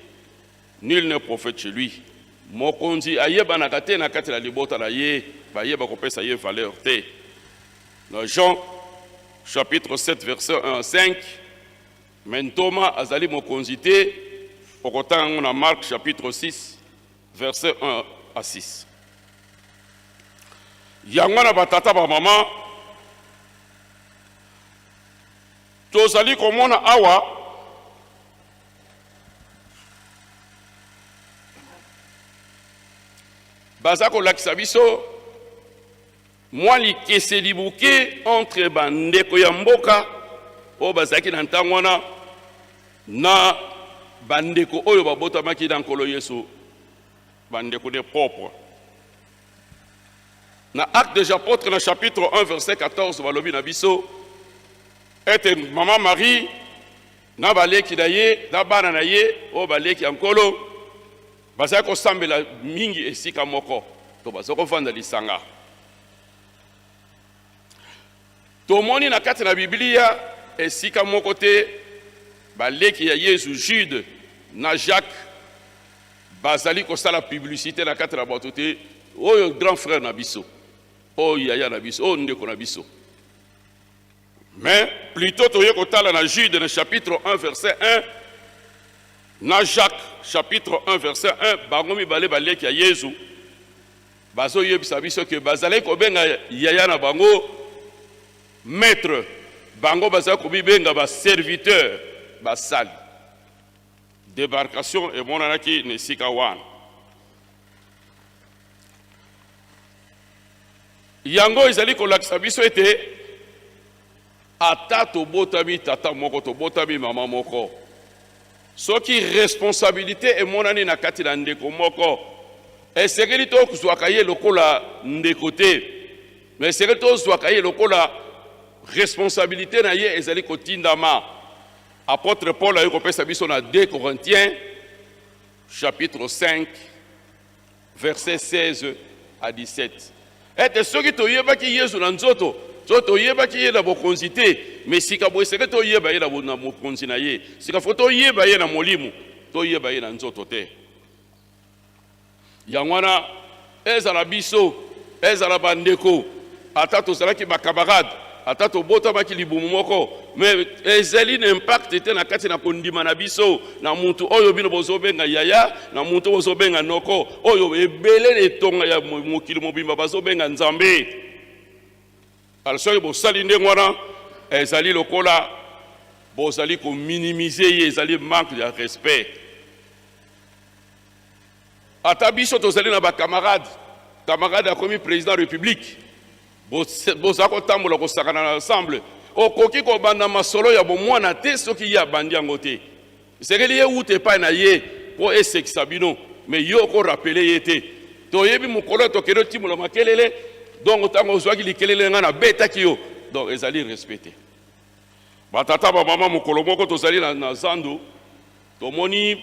Nul n'est prophète chez lui. Mokonzi ayeba na kate na kati la libota na ye bayeba kopesa ye valeur te. Dans Jean chapitre 7 verset 1 à 5, Mentoma azali mokonzi te okotanga na Marc chapitre 6 verset 1 à 6. Yangwana batata ba mama tozali komona awa bazako lakisa biso mwa likese libuke entre bandeko ya mboka o bazaki na ntango wana na bandeko oyo babotamaki na nkolo Yesu bandeko de propre. Na Acte des Apôtres, na chapitre 1 verset 14 balobi na biso ete Maman Marie na baleki na ye na bana na ye o baleki ya nkolo bazaki kosambela mingi esika moko to bazaki kofanda lisanga. Tomoni na kati na Biblia esika moko te baleki ya Yesu Jude na Jacques bazali kosala publicité na kati na bato te oyo grand frère na biso oyo yaya na biso oyo ndeko na biso. Mais plutôt toye kotala na Jude na chapitre 1 verset 1 na Jacques chapitre 1 verset 1 bango mibale baleki ya Yesu bazo yebisa biso ke bazali kobenga yaya na bango maître, bango bazali kobenga ba serviteur basali. Débarcation et monanaki nesika wana. Yango ezali kolakisa biso ete ata tobotami tata moko tobotami mama moko soki responsabilité emonani na kati na ndeko moko esengeli to kozwaka ye lokola ndeko te mais esengeli to kozwaka ye lokola responsabilité na ye ezali kotindama. Apôtre Paul a eu kopesa biso na 2 Corinthiens chapitre 5 verset 16 à 17. Ete soki toyebaki Yesu na nzoto so toyebaki ye na bokonzi te mais sika bo esengeli toyeba ye na mokonzi na ye sika fo toyeba ye na molimo toyeba ye na nzoto te. Yangwana ezala biso ezala bandeko ata tozalaki bakamarade ata tobotamaki libumu moko mais ezali na impact te na kati na kondima na biso na mutu oyo bino bozobenga yaya na mutu bozobenga noko oyo ebele etonga ya mokili mobimba bazobenga nzambe alsoki bosali ndenge wana ezali lokola bozali kominimize ye ezali manque de respect ata biso tozali na bacamarade camarade akomi président de la république boza kotambola kosakana ensemble okoki kobanda masolo ya bomwana te soki ye abandi yango te sekeli ye ute epai na ye mpo esekisa bino me yo okorapele ye te toyebi mokolo tokende otimola makelele donc ntango ozwaki likelele ngai nabetaki yo donc ezali respecte batata bamama mokolo moko tozali na zando tomoni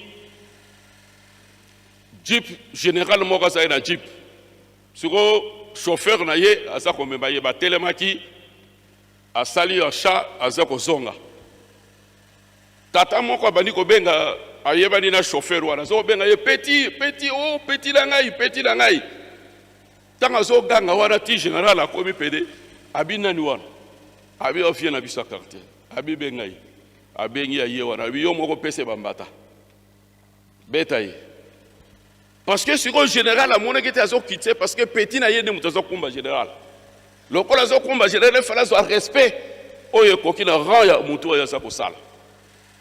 jeep général moko azali na jeep siko chauffeur na ye aza komema ye batelemaki asali achat aza kozonga tata moko abandi kobenga ayebani na chauffeur wana aza kobenga ye petit na ngai ntango azoganga wana ti général akomi pede abi nani wana abi ofie na biso ya quartier abi benga ye abengi ya ye wana abi yo moko pese bambata beta ye parce que siko général amonaki te azokite parce que petit na ye nde moto azokumba général lokola azokumba général efala azwa respect oyo ekoki na rang ya motu oyo aza kosala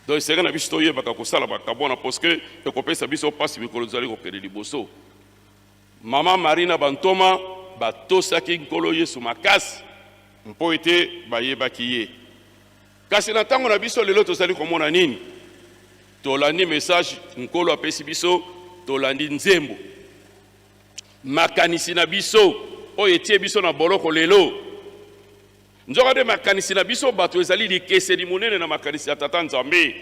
donc esenge na biso toyebaka kosala makambo wana parce que ekopesa biso mpasi mikolo tozali kokende liboso mama marina bantoma batosaki nkolo yesu makasi mpo ete bayebaki ye kasi na ntango na biso lelo tozali komona nini tolandi message nkolo apesi biso tolandi nzembo makanisi na biso oyo etie biso na boloko lelo nzoka nde makanisi na biso bato ezali likeseni monene na makanisi ya tata nzambe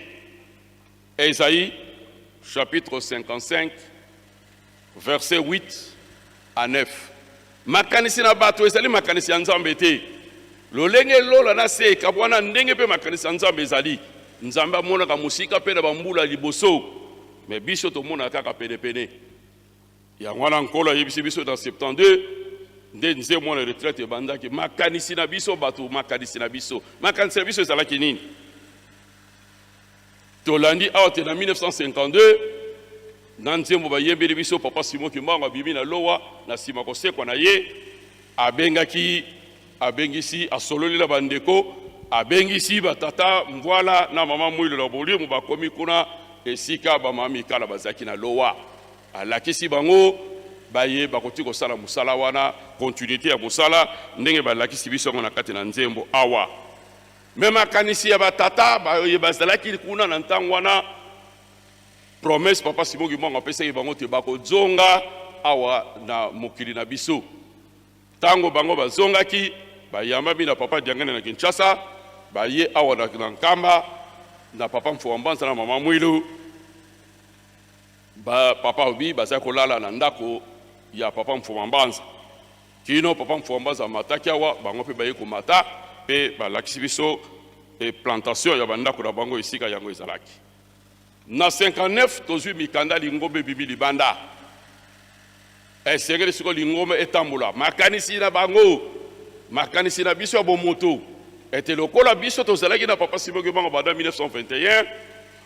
Esaïe chapitre 55 verset 8 à 9 makanisi na bato ezali makanisi ya nzambe te lolenge lola na se kabwana ndenge pe makanisi ya nzambe ezali nzambe amonaka musika pe na bambula liboso mais biso tomona kaka pene yango wana nkolo ayebisi biso dans 72 nde nze mwana retraite ebandaki makanisi na biso bato makanisi na biso ezalaki nini tolandi awa te na 1952 na nzembo bayembeli biso papa Simon Kimbangu abimi na lowa na nsima kosekwa na ye abengisi asololi na bandeko abengisi batata mvwala na mama mwilo na bolimu bakomi kuna esika bamama mikala bazaki na lowa alakisi bango baye bakoti kosala musala wana continuité ya musala ndenge balakisi biso na kati na nzembo awa mema kanisi ya batata baye bazalaki kuna na ntango wana promesse papa Simon Kimbangu apesaki bango te bakozonga awa na mokili na biso tango bango bazongaki bayambami na papa Diangane na Kinshasa baye awa na NKAMBA na papa Mfuambanza na mama Mwilu papa obi baza kolala na ndako ya papa Mfuambanza kino papa Mfuambanza mataki awa bango pe baye komata pe balakisi biso e plantation ya bandako na bango esika yango ezalaki na 59 tozwi mikanda lingombe bibi libanda esengeli siko lingombe etambola makanisi na bango makanisi na biso ya bomoto ete lokola biso tozalaki na papa Simon Kimbangu banda 1921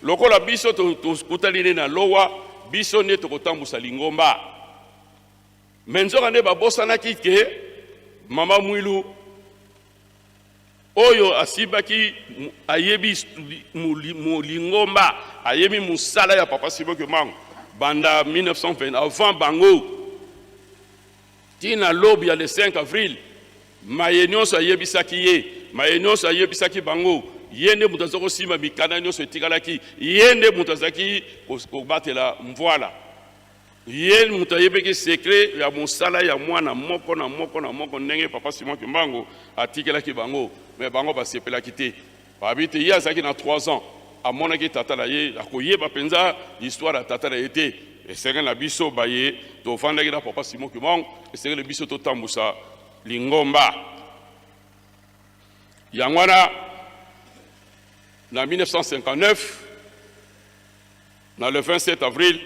lokola biso tokutali na lowa biso ne tokotambusa lingomba menzoka nde babosanaki ke mama Mwilu oyo asibaki ayebi lingomba ayebi musala ya papa Simon Kimbangu banda 1920 avant bango tina lobi ya le 5 avril maye nyonso ayebisaki ye maye nyonso ayebisaki bango yende mutu azoko sima mikanda nyonso etikalaki yende mutu azaki kobatela mvwala ye mutu ayebeki secret ya musala ya mwana moko na moko ndenge papa Simon Kimbangu atikelaki bango mais bango basepelaki te babi te ye azalaki na 3 ans amonaki tata na ye akoyeba mpenza histoire ya tata na ye te esengeli na biso baye tovandaki na papa Simon Kimbangu esengeli biso totambusa lingomba yango wana na 1959 na le 27 avril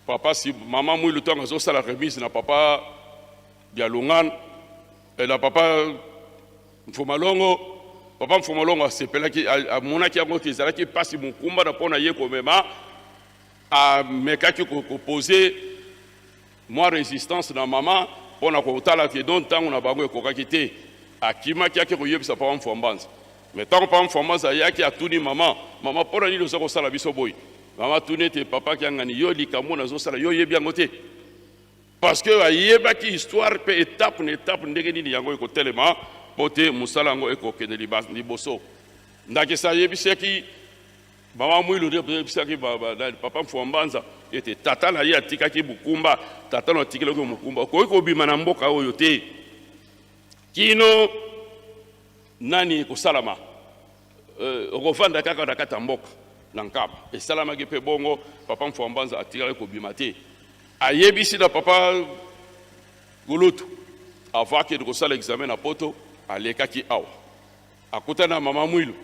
papa mama Mwilu ntango azosala remise na papa Dialungan et na papa Mfumalongo papa Mfumalongo asepelaki amonaki yango te ezalaki pasi mokumba na pona ye komema amekaki koposer moi résistance na mama pona kotala ke don ntango na bango ekokaki te akimaki ake koyebisa papa Mfwambanza mais ntango papa Mfwambanza ayaki atuni mama pona nini oza kosala biso boye mama tuni ete papa kiangani yo likambo nazosala yo yebi yango te parce que ayebaki histoire pe étape na étape ndenge nini yango ekotelema pote musala yango ekokende liboso ndakisa ayebisaki mama mwilu ayebisaki papa Mfwambanza ete tata na ye atikaki bukumba tata na atikilaki mukumba okoki kobima na mboka oyo te kino nani kosalama okovanda kaka na kati ya mboka na nkaba esalamaki mpe bongo papa Mfwambanza atikaki kobima te ayebisi na papa Gulutu avaki kosala examen na poto alekaki awa akutana mama mwilu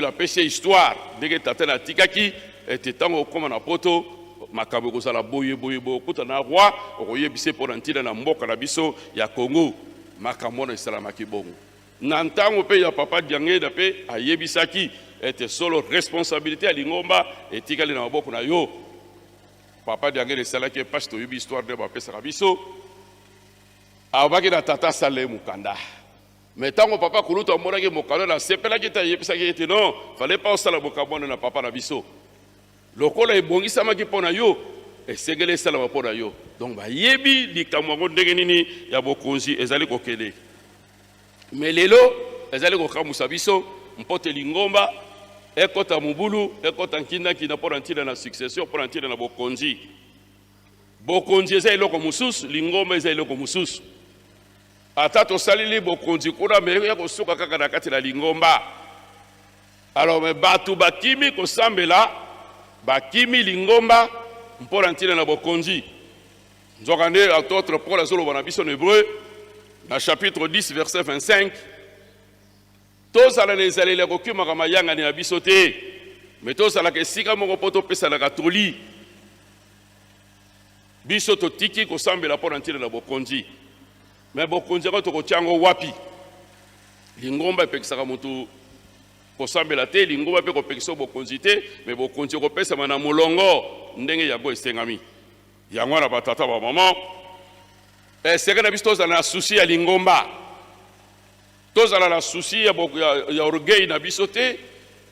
apesi histoire ndenge tata na atikaki ete ntango okoma na poto makambo ekozala boye okuta na roi okoyebise mpona ntina na mboka na biso ya Congo makambo wana esalamaki bongo na ntango mpe ya papa Diangeda mpe ayebisaki ete solo responsabilité ya Lingomba etikali na maboko na yo papa Diangeda esalaki mpasi toyebi histoire nde bapesaka biso abaki na tata asala mokanda mais ntango papa Kulutu amonaki mokanda nasepelaki te ayebisaki ete non fallait pas osala makambo wana na papa na biso lokola ebongisamaki mpo na yo esengeli esalama mpo na yo donc bayebi likambo yango ndenge nini ya bokonzi ezali kokende mais lelo ezali kokamusa biso mpote Lingomba ekota mobulu ekota nkindakina mpo na ntina na succession mpo na ntina na bokonzi eza eloko mosusu Lingomba eza eloko mosusu ata tosalili bokonzi kuna me ya kosuka kaka na kati na Lingomba alors me batu bakimi kosambela bakimi Lingomba mpona ntina na bokonzi nzokande autre Paul azoloba na biso na Hébreu na chapitre 10 verset 25 tozala na ezaleli ya kokimaka mayangani na biso te me tozalaka esika moko mpo topesanaka toli biso totiki kosambela mpona ntina na bokonzi me bokonzi yango tokotia yango wapi Lingomba epekisaka motu kosambela te Lingomba mpe kopekisa bokonzi te me bokonzi ekopesama na molongo ndenge yango esengami yango na batata ba mama esenge na biso tozala na susi ya Lingomba tozala na susi ya orgueil na biso te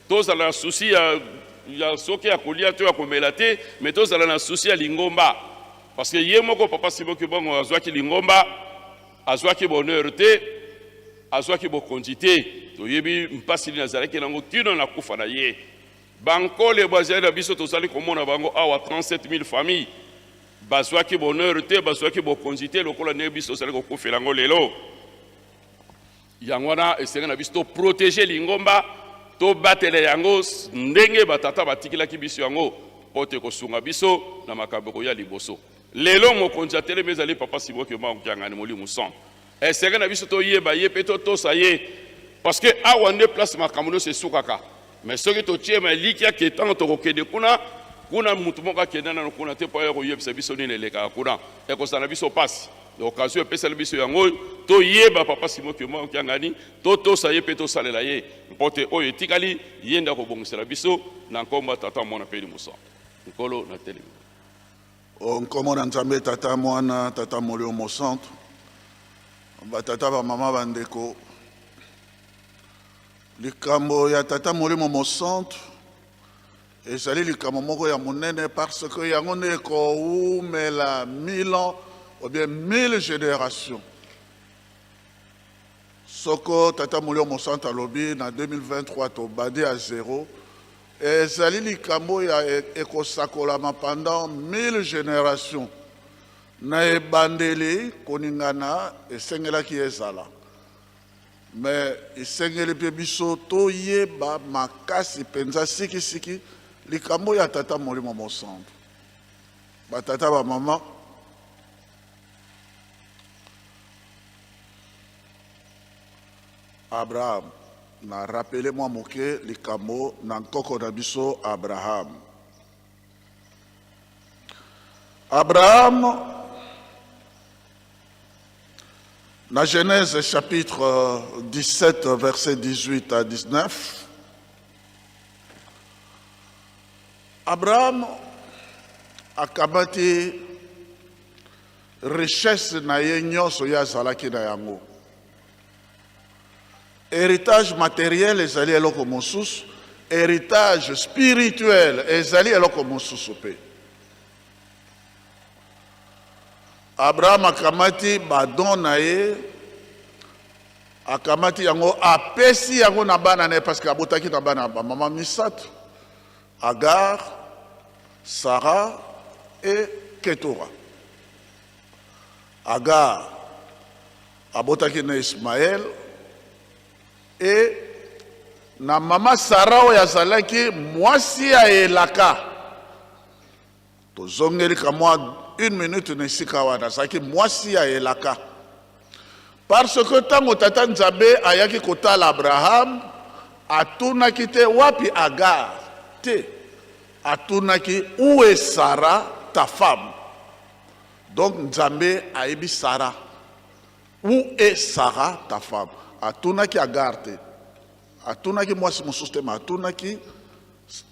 tozala na susi ya soki ya kolia to ya komela te me tozala na susi ya Lingomba parce que ye moko papa Simoki bongo azwaki Lingomba azwaki bonheur te azwaki bokonzi te toyebi mpasi lini azalaki nango tino na kufa na ye bankole bazali na biso tozali komona bango awa 37 000 familles bazwaki bonheur te bazwaki bokonzi te lokola ndenge biso tozali kokufela yango lelo yango wana esenge na biso toprotege Lingomba tobatela yango ndenge batata batikilaki biso yango mpo te kosunga biso na makambo koya liboso lelo mokonzi atelemi ezali papa Simoki Kiangani Molimo Centre esenge na biso toyeba ye mpe totosa ye parce que awa nde place makambo nyonso esukaka mais soki totie maliki yake ntango tokokende kuna mutu moko akende nano kuna te mpo ya koyebisa biso nini elekaka kuna ekozala na biso pasi occasion epesali biso yango toyeba papa Simoki Kiangani totosa ye mpe tosalela ye mpo te oyo etikali ye nde akobongisela biso na nkombo tata mwana mpe Molimo Centre nkolo na telemi nkombo na Nzambe tata mwana tata Molimo Centre batata ba mama bandeko likambo ya tata Molimo Centre ezali likambo moko ya monene parce que yango nde ekoumela 1000 ans ou bien 1000 générations soko tata Molimo Centre alobi na 2023 tobandi à 0 ezali likambo ya ekosakolama pendant 1000 générations na ebandeli koningana esengelaki ezala mais esengeli mpe biso toyeba makasi penza sikisiki likambo ya tata Molimo Centre batata ba mama Abraham na rappelé moi moke likambo na nkoko na biso Abraham Dans Genèse chapitre 17, verset 18 à 19, Abraham a kabati richesse na ye nyonso ya zalaki na yango. Héritage matériel ezali eloko mosusu, héritage spirituel ezali eloko mosusu pe. Abraham akamati badon na ye, akamati yango apesi yango na bana na ye parce que abotaki na bana ba mama misato, Agar, Sarah et Ketura. Agar abotaki na Ismaël et na mama Sarah oyo azalaki mwasi ya elaka. Tozongeli kamwa 1 minute na esika wana azalaki mwasi ya elaka. Parce que tango tata Nzambe ayaki kotala Abraham, atunaki te wapi Agar te, atunaki où est Sarah ta femme. Donc Nzambe ayebi Sarah, où est Sarah ta femme. Atunaki Agar te, atunaki mwasi mosusu te, atunaki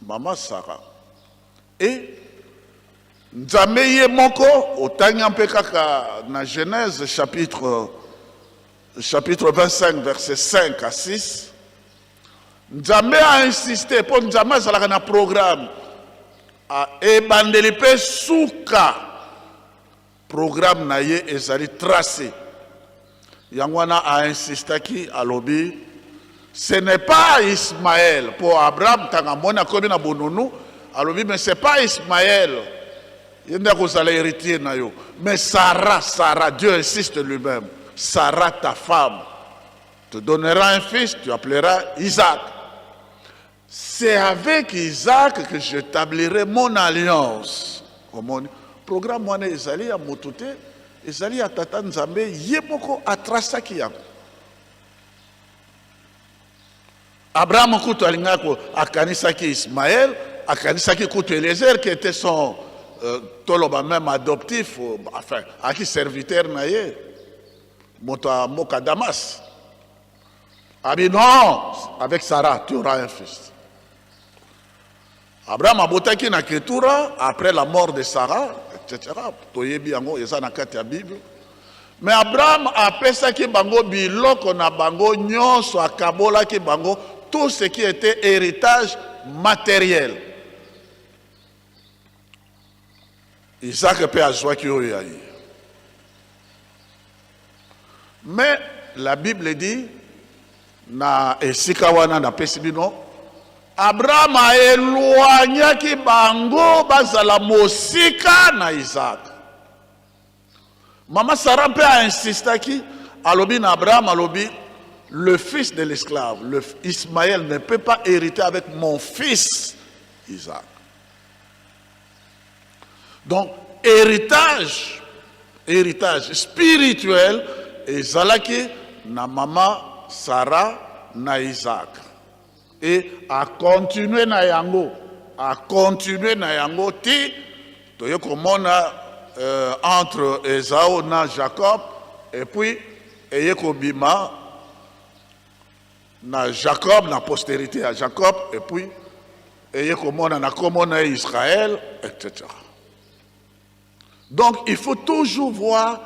mama Sarah. Et Nzambe ye moko otangi mpe kaka na Genèse chapitre 25 verset 5 à 6. Nzambe a insisté pour Nzambe azalaka na programme a ebandeli pe suka programme na ye ezali tracé. Yango wana a insisté ki alobi ce n'est pas Ismaël pour Abraham tanga mona komi na bononu alobi mais c'est pas Ismaël. Mais Sarah, Dieu insiste lui-même. Sarah, ta femme, te donnera un fils, tu appelleras Isaac. C'est avec Isaac que j'établirai mon alliance. Programme moi ezali ya motute, ezali ya Tata Nzambe yeboko atrasaki yango. Abraham kutu alingako akanisaki Ismaël, akanisaki kutu Eliezer qui était son toloba même adoptif, enfin, à qui serviteur naïe, Moka Damas. A dit non, avec Sarah, tu auras un fils. Abraham a botaki na Ketura, après la mort de Sarah, etc. Toyebi yango, yesa na kati ya Bible. Mais Abraham a pesaki bango biloko na bango nyonso, akabola ki bango, tout ce qui était héritage matériel. Isaac peut avoir qui oyaï. Mais la Bible dit, na esikawana na pesibino, Abraham a éloigné ki bango bazala mosika na Isaac. Maman Sarah peut insister qui, alobi na Abraham alobi, le fils de l'esclave, Ismaël ne peut pas hériter avec mon fils Isaac. Donc, héritage spirituel, et zalaki na mama Sarah na Isaac. Et à continuer na yango, ti, toye komona entre Esau na Jacob, et puis, eyeko bima na Jacob, na postérité à Jacob, et puis, eyeko mona na komona Israël, etc. Donc, il faut toujours voir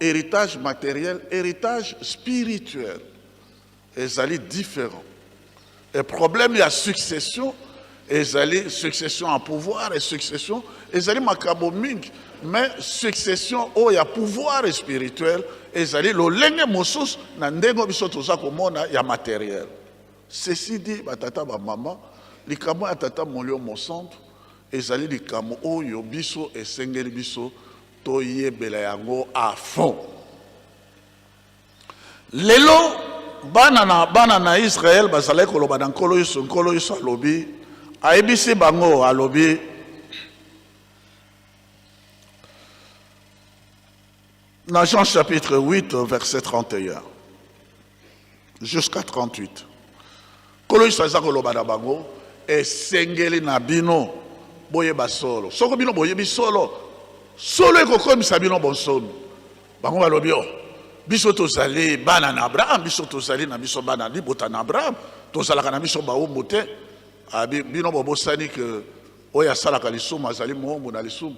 héritage matériel, héritage spirituel. Et ça est différent. Le problème, il y a succession, et succession en pouvoir, et succession, et ça est makaboming, mais succession, il y a pouvoir spirituel, et ça est le lenge mosus, nandengo bisotoza komona, il y a matériel. Ceci dit, tata, maman, likamo ya tata molio mosantu, et ça est likamo oyo biso esengeli biso, toyebela yango à fond. Lelo bana na Israël bazalaki koloba na nkolo yesu alobi ayebisi bango alobi dans Jean chapitre 8 verset 31 jusqu'à 38. Nkolo yesu aza koloba na bango esengeli na bino boyeba solo. Soko bino boyebi solo, solo ekokomisa bino bonsomi. Bango balobi biso tozali bana na Abraham, biso tozali na biso bana libota na Abraham, tozalaka na biso baombo te. Bino bobosani ke oyo asalaka lisumu azali moombo na lisumu.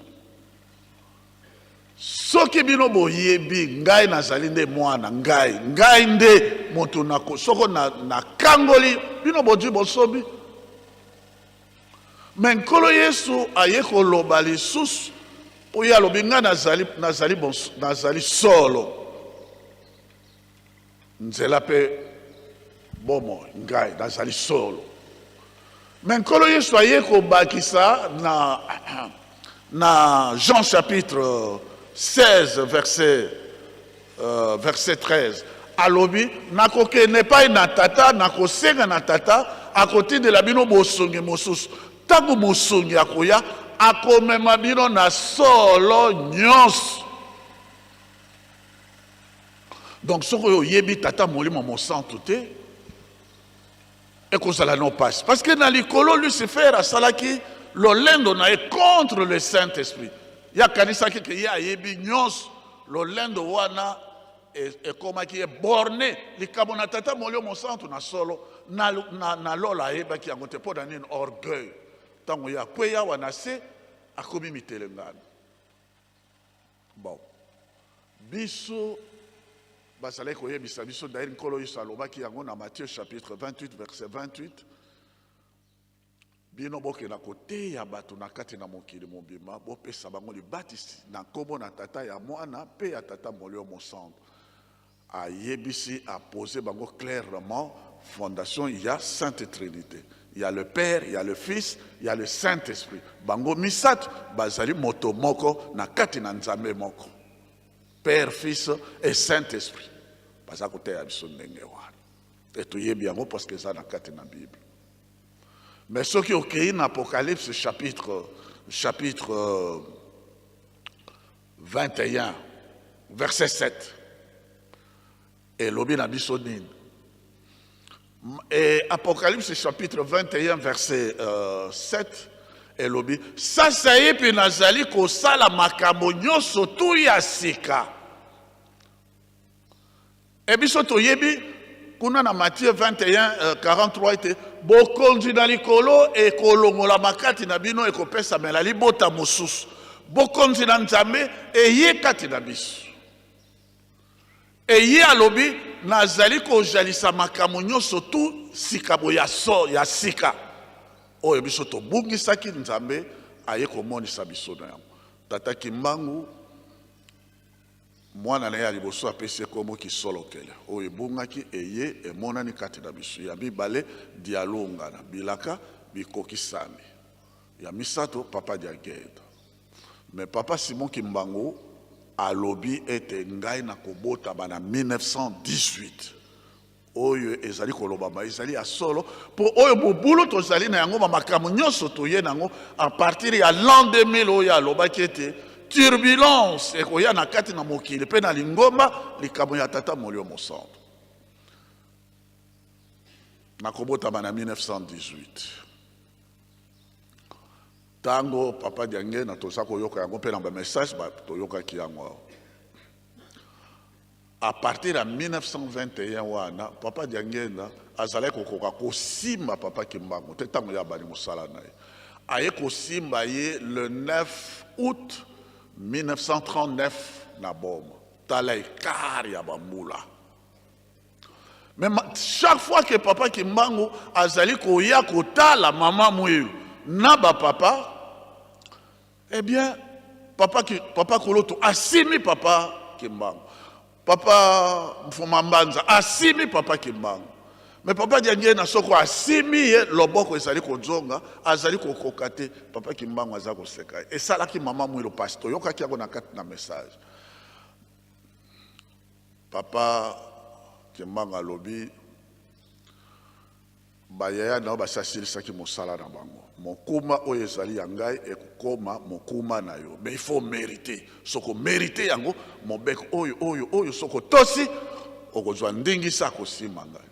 Soki bino boyebi ngai nazali nde mwana ngai nde moto nako soko na kangoli bino bodji bosobi. Mais nkolo Yesu aye koloba lisusu oyo alobi ngai nazali solo. Nzela pe bomo ngai nazali solo. Mais nkolo Yesu aye kobakisa na Jean chapitre 16 verset 13. Alobi nakoke ne pas na tata nakosenga na tata akotindela bino bosongi mosusu. Tango mosongi akoya akomema bino na solo nyonso. Donc ce que yebi tata molimo mo santo te et que ça no passe parce que dans likolo Lucifer asalaki lolendo na est contre le Saint-Esprit. Ya kanisa ki ya yebi nyonso lolendo wana et comme qui est borné likabo na tata molimo santo na solo na lola yeba ki angote po dans un orgueil. Tango ya kweya wana se akomi mitelengana. Bon. Biso Basalé koye biso d'ailleurs nkolo Yesu alobaki yango na Matthieu chapitre 28 verset 28. Bino boke na kote ya bato na kati na mokili mobima bopesa bango libatisi na kombo na tata ya mwana pe ya tata molio mosantu. Ayebisi a posé bango clairement fondation il y a Sainte Trinité. Il y a le Père, il y a le Fils, il y a le Saint-Esprit. Bango misat bazali moto moko na kati na nzambe moko. Père, Fils et Saint-Esprit. Parce que côté biso ndenge wana. Et tu yebi yango parce que ça na kati na Bible. Mais ce qui est en Apocalypse chapitre 21 verset 7. Et lobi na biso nini. Et Apocalypse chapitre 21 verset 7 et lobi sasa yepi nazali kosala makambo nyonso tu ya sika. Et biso toyebi kuna na Matthieu 21 43 ete bokonzi na likolo e kolongola makati na bino e kopesa mela libota mosusu. Bokonzi na nzambe e ye kati na biso. E ye alobi nazali kojalisa makambo nyonso tu sikabo ya sika. Oyo biso tobungisaki nzambe aye komonisa biso na yango. Tata Kimbangu mwana na ya liboso apesi komo kisolokele. Oyo ebungaki eye emonani kati na biso. Ya mibale dialonga na bilaka bikokisami. Ya misato papa diagenda. Mais papa Simon Kimbangu alobi ete ngai na kobota bana 1918. Oyo ezali kolobama ezali ya solo pour oyo bobulu tozali na yango makambo nyonso toye nango à partir ya l'an 2000 oyo alobaki ete turbulence ekoya na kati na mokili pe na lingomba likambo ya tata molio mosantu na kobota bana 1918. Tango papa diange na toza koyoka yango pe na ba message ba toyoka ki yango. À partir de 1921 wana papa diangenda azalaki kokoka kosimba papa Kimbangu te tango ya bani mosala na ye. Aye kosimba ye le 9 août 1939 na boma. Tala ekar ya bambula. Mais chaque fois que papa Kimbangu azali koya kotala mama mwiu na ba papa, eh bien papa Koloto asimi papa Kimbangu. Papa Mfumambanza asimi papa Kimbangu. Mais papa Diange na soko asimi ye loboko ezali konzonga azali kokokate papa Kimbangu azali koseka. Et ça là qui maman mwilo pasteur yoka ki na kati na message. Papa Kimbangu alobi bayaya na basasirisa ki mosala na bango. Mokuma oyo ezali ya ngai ekokoma mokuma na yo. Mais il faut mériter. Soko mériter yango mobeko oyo soko tosi okozwa ndingisa kosima ngai.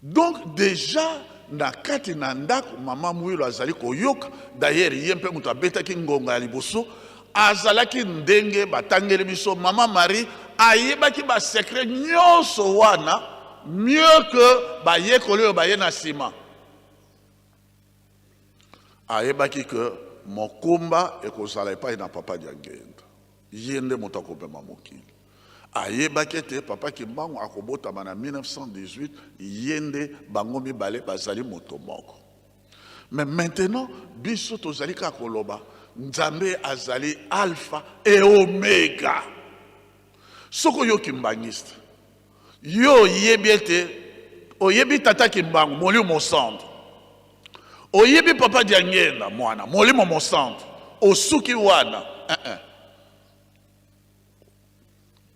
Donc déjà na kati na ndako mama mwilo azali koyoka d'ailleurs ye mpe mutu abetaki ngonga ya liboso azalaki ndenge batangeli biso mama Marie ayebaki ba secret nyonso wana mieux que ba yekolo ba yena sima. Ayebaki que mokumba ekozala epai na papa diangenda. Yende moto akobema mokili. Ayebaki te papa Kimbangu akobotama na 1918 yende bango mibale bazali moto moko. Mais maintenant biso tozali ka koloba Nzambe azali alpha et omega. Soko yo kimbangiste. Yo yebi ete oyebi tata Kimbangu moli mo centre. Oyebi papa diangenda mwana moli mo centre. Osuki wana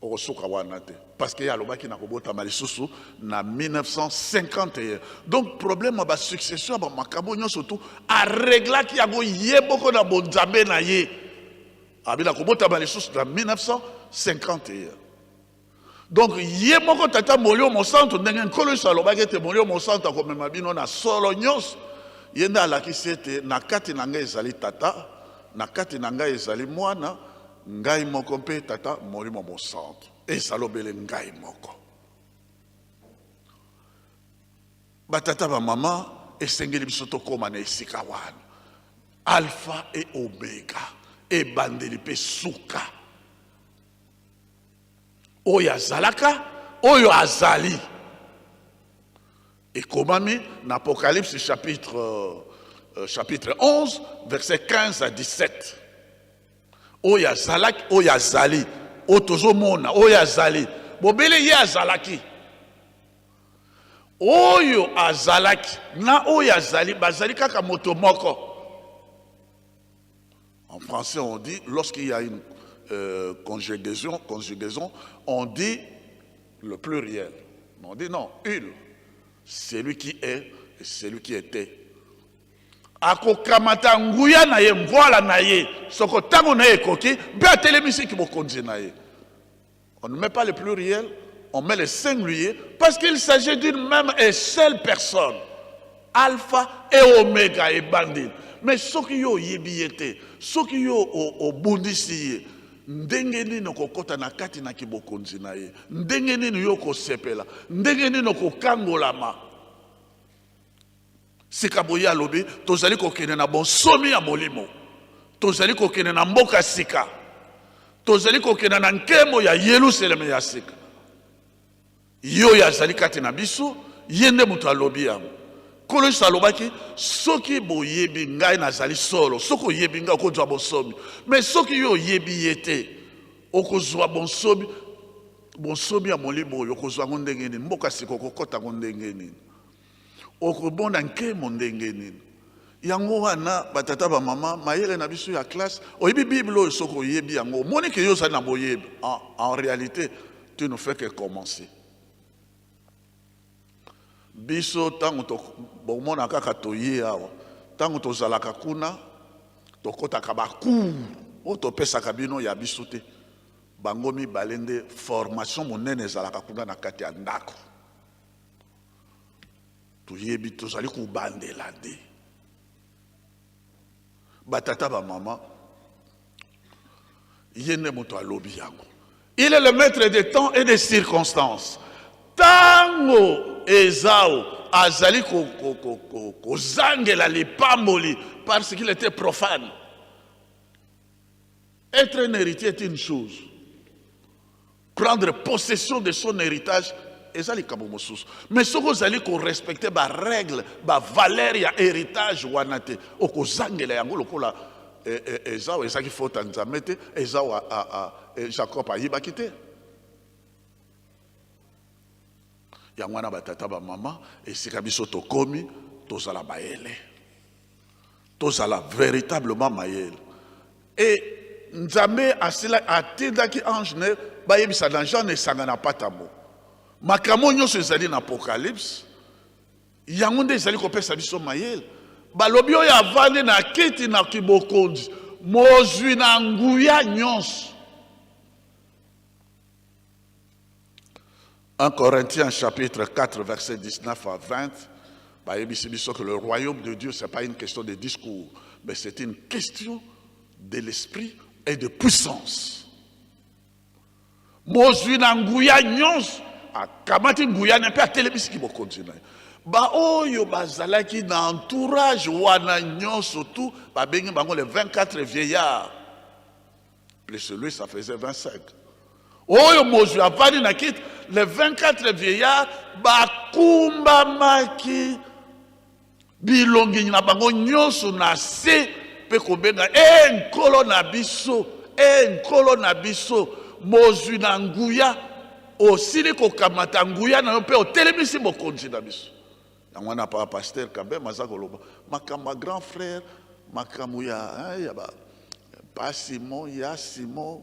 Osuka wana te parce que yalobaki na kobota malisusu na 1951. Donc problème ba succession ba makabo nyonso tout a régla ki yago yeboko na bonzambe na ye. Abila kobota malisusu na 1951. Donc yeboko tata molio mo centre ndenge nkolo salobaki te molio mo centre ko mema bino na solo nyonso yenda alaki sete na kati na ngai ezali tata na kati na ngai ezali mwana ngai moko mpe tata molimo mo centre esalobele ngai moko batata ba mama esengeli biso tokoma na esika wana alpha et omega ebandeli mpe suka oyo azalaka oyo azali ekomami na Apocalypse chapitre 11 verset 15 à 17. Oyo azalaki oyo azali otozomona oyo azali bobele ye azalaki oyo azalaki na oyo azali bazali kaka moto moko. En français on dit lorsqu'il y a une conjugaison on dit le pluriel. On dit non, une, celui qui est et celui qui était. Akokamata nguya na ye mvoala na ye soko tango na ye koki mpe atelemisi ki Mokonzi na ye. On ne met pas le pluriel, on met le singulier parce qu'il s'agit d'une même et seule personne. Alpha et Omega et bandit. Mais soki yo yebiyete, soki yo obundisi ye, ndenge nini kokota na kati na ki Mokonzi na ye, ndenge nini yo kosepela, ndenge nini kokangolama. Sikaboya lobi, tozali kokene na bonsomi ya molimo. Tozali kokene na mboka sika. Tozali kokene na nkemo ya Yerusalem ya sika. Yo ya zali kati na biso, yende mutu alobi yango. Kolo salobaki, soki boyebi ngai nazali solo, soko yebi ngai okozwa bonsomi. Mais soki yo yebi yete, okozwa bonsomi, bonsomi ya molimo yo okozwa ndenge nini, mboka sika okokota ndenge nini. Okobonda nkemo ndenge nini. Yango wana batata ba mama mayele na biso ya classe oyebi bible oyo soko yebi yango moni ke yo na boyebi. En réalité tu ne fais que commencer. Biso tango to bomona kaka toye awa tango tozalaka kuna tokotaka baku o topesaka bino ya biso te bango mibale nde formation monene ezalaka kuna na kati ya ndako. Toyebi tozali kubandela de batata ba mama yene moto alobi yango. Il est le maître des temps et des circonstances. Tango ezao azali ko zangela lipamboli parce qu'il était profane. Être un héritier est une chose. Prendre possession de son héritage ezali kabomosus. Mais ce que zali ko respecter ba règle, ba valeur ya héritage wanate oko zangela yango lokola ezao ezaki fota nzamete ezao Jacob ayibaki te. Yangwana batata ba mama esika biso tokomi tozala baele. Tozala véritablement mayele. Et nzambe asila atindaki ange ne bayebisa dans Jean ne sangana patamo. Makamo nyonso ezali na Apocalypse yango nde ezali kopesa biso mayele. Balobi oyo avandi na kiti na Mokonzi mozwi na nguya nyonso. 1 Corinthiens chapitre 4 verset 19 à 20, que le royaume de Dieu ce n'est pas une question de discours, mais c'est une question de l'esprit et de puissance. mozwi na nguya nyonso akamati nguya na pe atelemisi Mokonzi na ye. Ba oyo bazalaki na entourage wana nyonso tout babengi bango les 24 vieillards. Plus lui ça faisait 25. Oyo mozwi avandi na kiti les 24 vieillards bakumbamaki bilongi na bango nyonso na se pe kobenga nkolo na biso, nkolo na biso, mozwi na nguya osili kokamata nguya na yo pe otelemisi Mokonzi na biso. Yango na pa pasteur Kambe maza koloba makamba grand frère makambo ya pa Simon ya Simon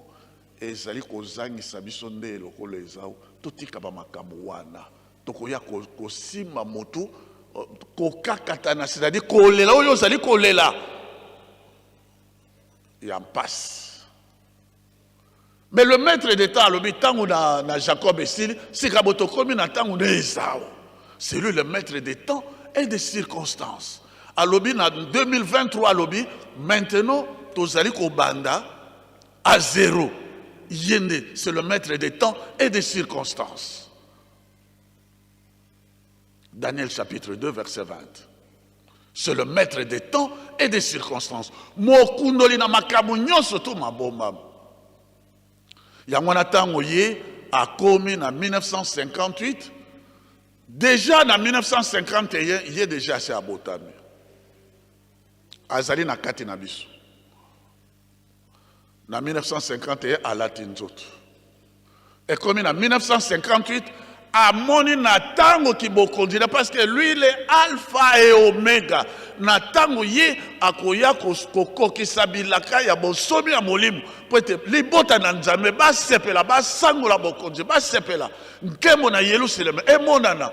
ezali kozangisa biso nde lokolo ezao totika ba makambo wana tokoya kosima motu kokakatana, c'est-à-dire kolela oyo ozali kolela ya mpasi. Mais le maître d'état alobi tango na Jacob esili sika botokomi na tango na Esau. C'est lui le maître des temps et des circonstances. Alobi na 2023 alobi maintenant tozali kobanda à zéro. Yende, c'est le maître des temps et des circonstances. Daniel chapitre 2 verset 20. C'est le maître des temps et des circonstances. Mokundoli na makambo nyonso to mabomba. Yango na tango ye a commis en 1958. Déjà en 1951, il est déjà assez abotami. Azali na kati na biso. En 1951, à Latinzot. Et comme en 1958, à moni na tango ki Mokonzi, parce que lui, il est alpha et oméga. Na tango ye akoya koko ki sabilaka ya bosomi ya molimu. Poete libota na nzame ba sepela ba sangola Mokonzi ba sepela. Nkemo na Yerusalem e monana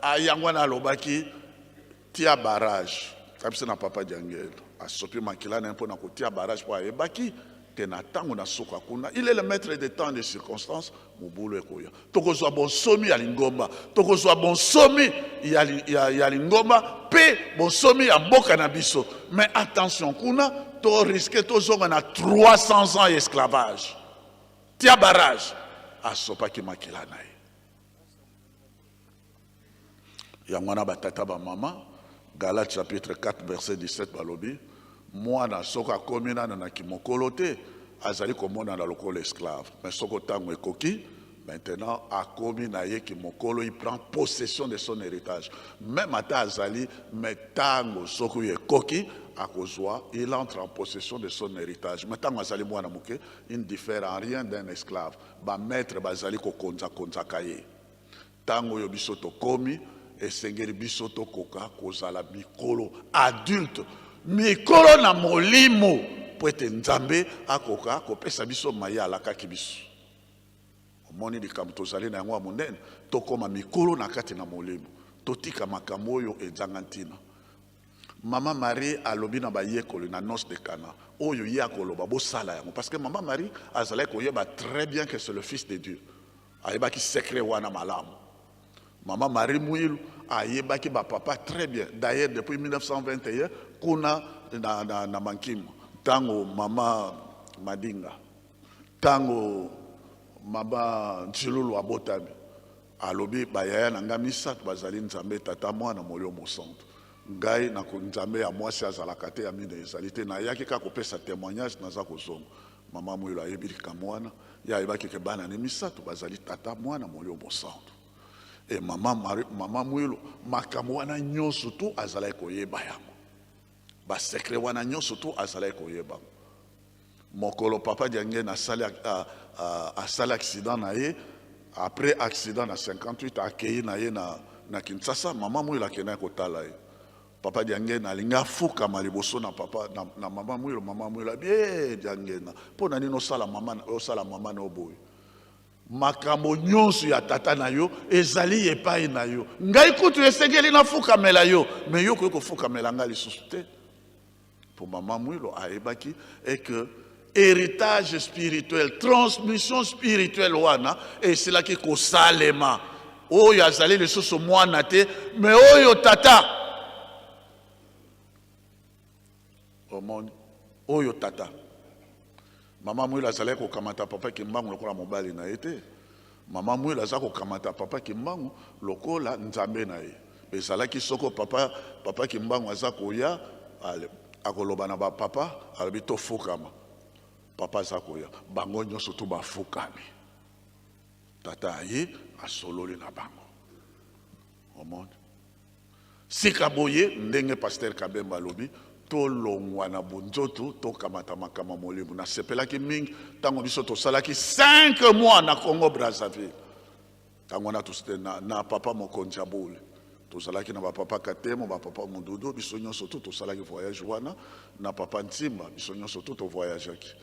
ayangwana lobaki tia barrage. Kapisa na papa Diangel. Asopi makila na mpona ko tia barrage po ayebaki. Il est le maître des temps et des circonstances. Tokozwa bon somi à lingomba, tokozwa bon somi ya lingomba, pe bon somi à mboka na biso. Mais attention, kuna to risque to zonga na 300 ans d'esclavage. Tia barrage a sopa ki makila na ye. Yangwana ba tata ba mama, Galates chapitre 4 verset 17 balobi. Moi, na soka komina na kimokolo te azali komona na lokolo esclave. Mais soko tango ekoki, maintenant a komina ye kimokolo, il prend possession de son héritage. Même ata azali, mais tango soko ekoki akozwa, il entre en possession de son héritage. Mais tango azali mwana muke, il ne diffère en rien d'un esclave. Ba maître bazali ko konza kaye. Tango yo biso to komi, esengeli biso to koka kozala mikolo adulte. Mikolo na molimo poete nzambe akoka kopesa biso maya alaka kibiso. Omoni likambo tozali na yango ya monene tokoma mikolo na kati na molimo totika makambo oyo ezanga ntina. Mama Marie alobi na bayekoli na noce de Cana oyo ye akoloba bosala yango parce que Mama Marie azalaki koyeba très bien que c'est le fils de Dieu. Ayebaki secret wana malamu. Mama Marie Mouilou ayebaki ba papa très bien. D'ailleurs depuis 1921 kuna na Mankim tango mama Madinga tango mama Nchilulu abotami alobi bayaya na ngamisa bazali nzambe tata mwana molio mosanto ngai na nzambe ya mwasi azalaka te ya mine ezalite na yaki ka kopesa témoignage naza kozonga mama Mouilou ayebi kamwana ya ayebaki ke bana ni misato bazali tata mwana molio mosanto. Et mama Mouilou makambo wana nyonso tu azalaki koyeba yango. Ba secret wana nyonso tu azalaki koyeba. Mokolo papa Diangel na sali accident na ye après accident na 58 accueilli na ye na Kinshasa mama Mouilou akena kotala ye. Papa Diangel na linga fuka maliboso na papa na mama Mouilou bien Diangel na pona nino sala mama na oboy. Makambo nyonso ya tata na yo ezali epai na yo ngai kutu esengeli na fuka mela yo mais yo ko fuka mela ngali susute pour Mama Mouilou aebaki et que héritage spirituel transmission spirituelle wana et c'est là qui ko salema oyo azali lisusu mwana te mais oyo tata omoni oyo tata Maman Mouila Zalé ko kamata papa Kimbangu lokola mobali na été. Maman Mouila Zalé ko kamata papa Kimbangu lokola nzambe na ye. Bezalaki soko papa Kimbangu azako ya akoloba na ba papa alobito fukama. Papa azako ya bango nyonso to ba fukami. Tata ye asololi na bango. Omone. Sika boye ndenge pasteur Kabemba lobi to longwa na bunzoto to kamata makama molimo na sepelaki mingi tango biso to salaki 5 mois na Congo Brazzaville tango na tusite na papa Mokonzi abule to salaki na papa Katemo ba papa Mundudu biso nyonso to salaki voyage wana na papa Ntimba biso nyonso to voyage aki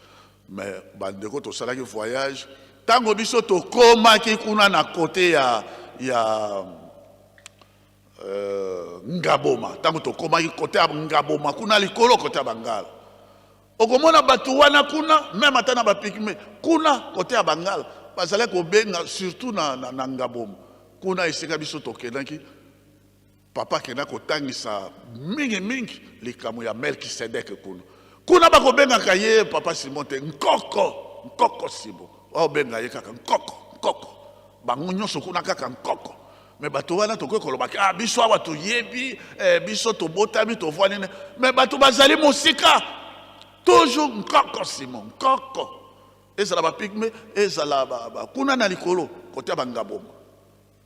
mais bandeko to salaki voyage tango biso to komaki kuna na côté ya Ngaboma tango to komaki kote ya Ngaboma kuna likolo kote ya Bangala okomona batu wana kuna même atana ba pigme kuna kote ya Bangala bazale ko benga surtout na Ngaboma kuna esika biso to kenaki papa kena ko tangisa mingi likamu ya Melkisedek kuna ba ko benga kaye papa Simonte nkoko Sibo o benga ye kaka nkoko bango nyonso kuna kaka nkoko. Mais bato wana to ko kolobaki biso awa to yebi biso to botami to voix nene mais bato bazali mosika toujours nkoko Simon nkoko ezala ba pigme ezala ba kuna na likolo kote Bangaboma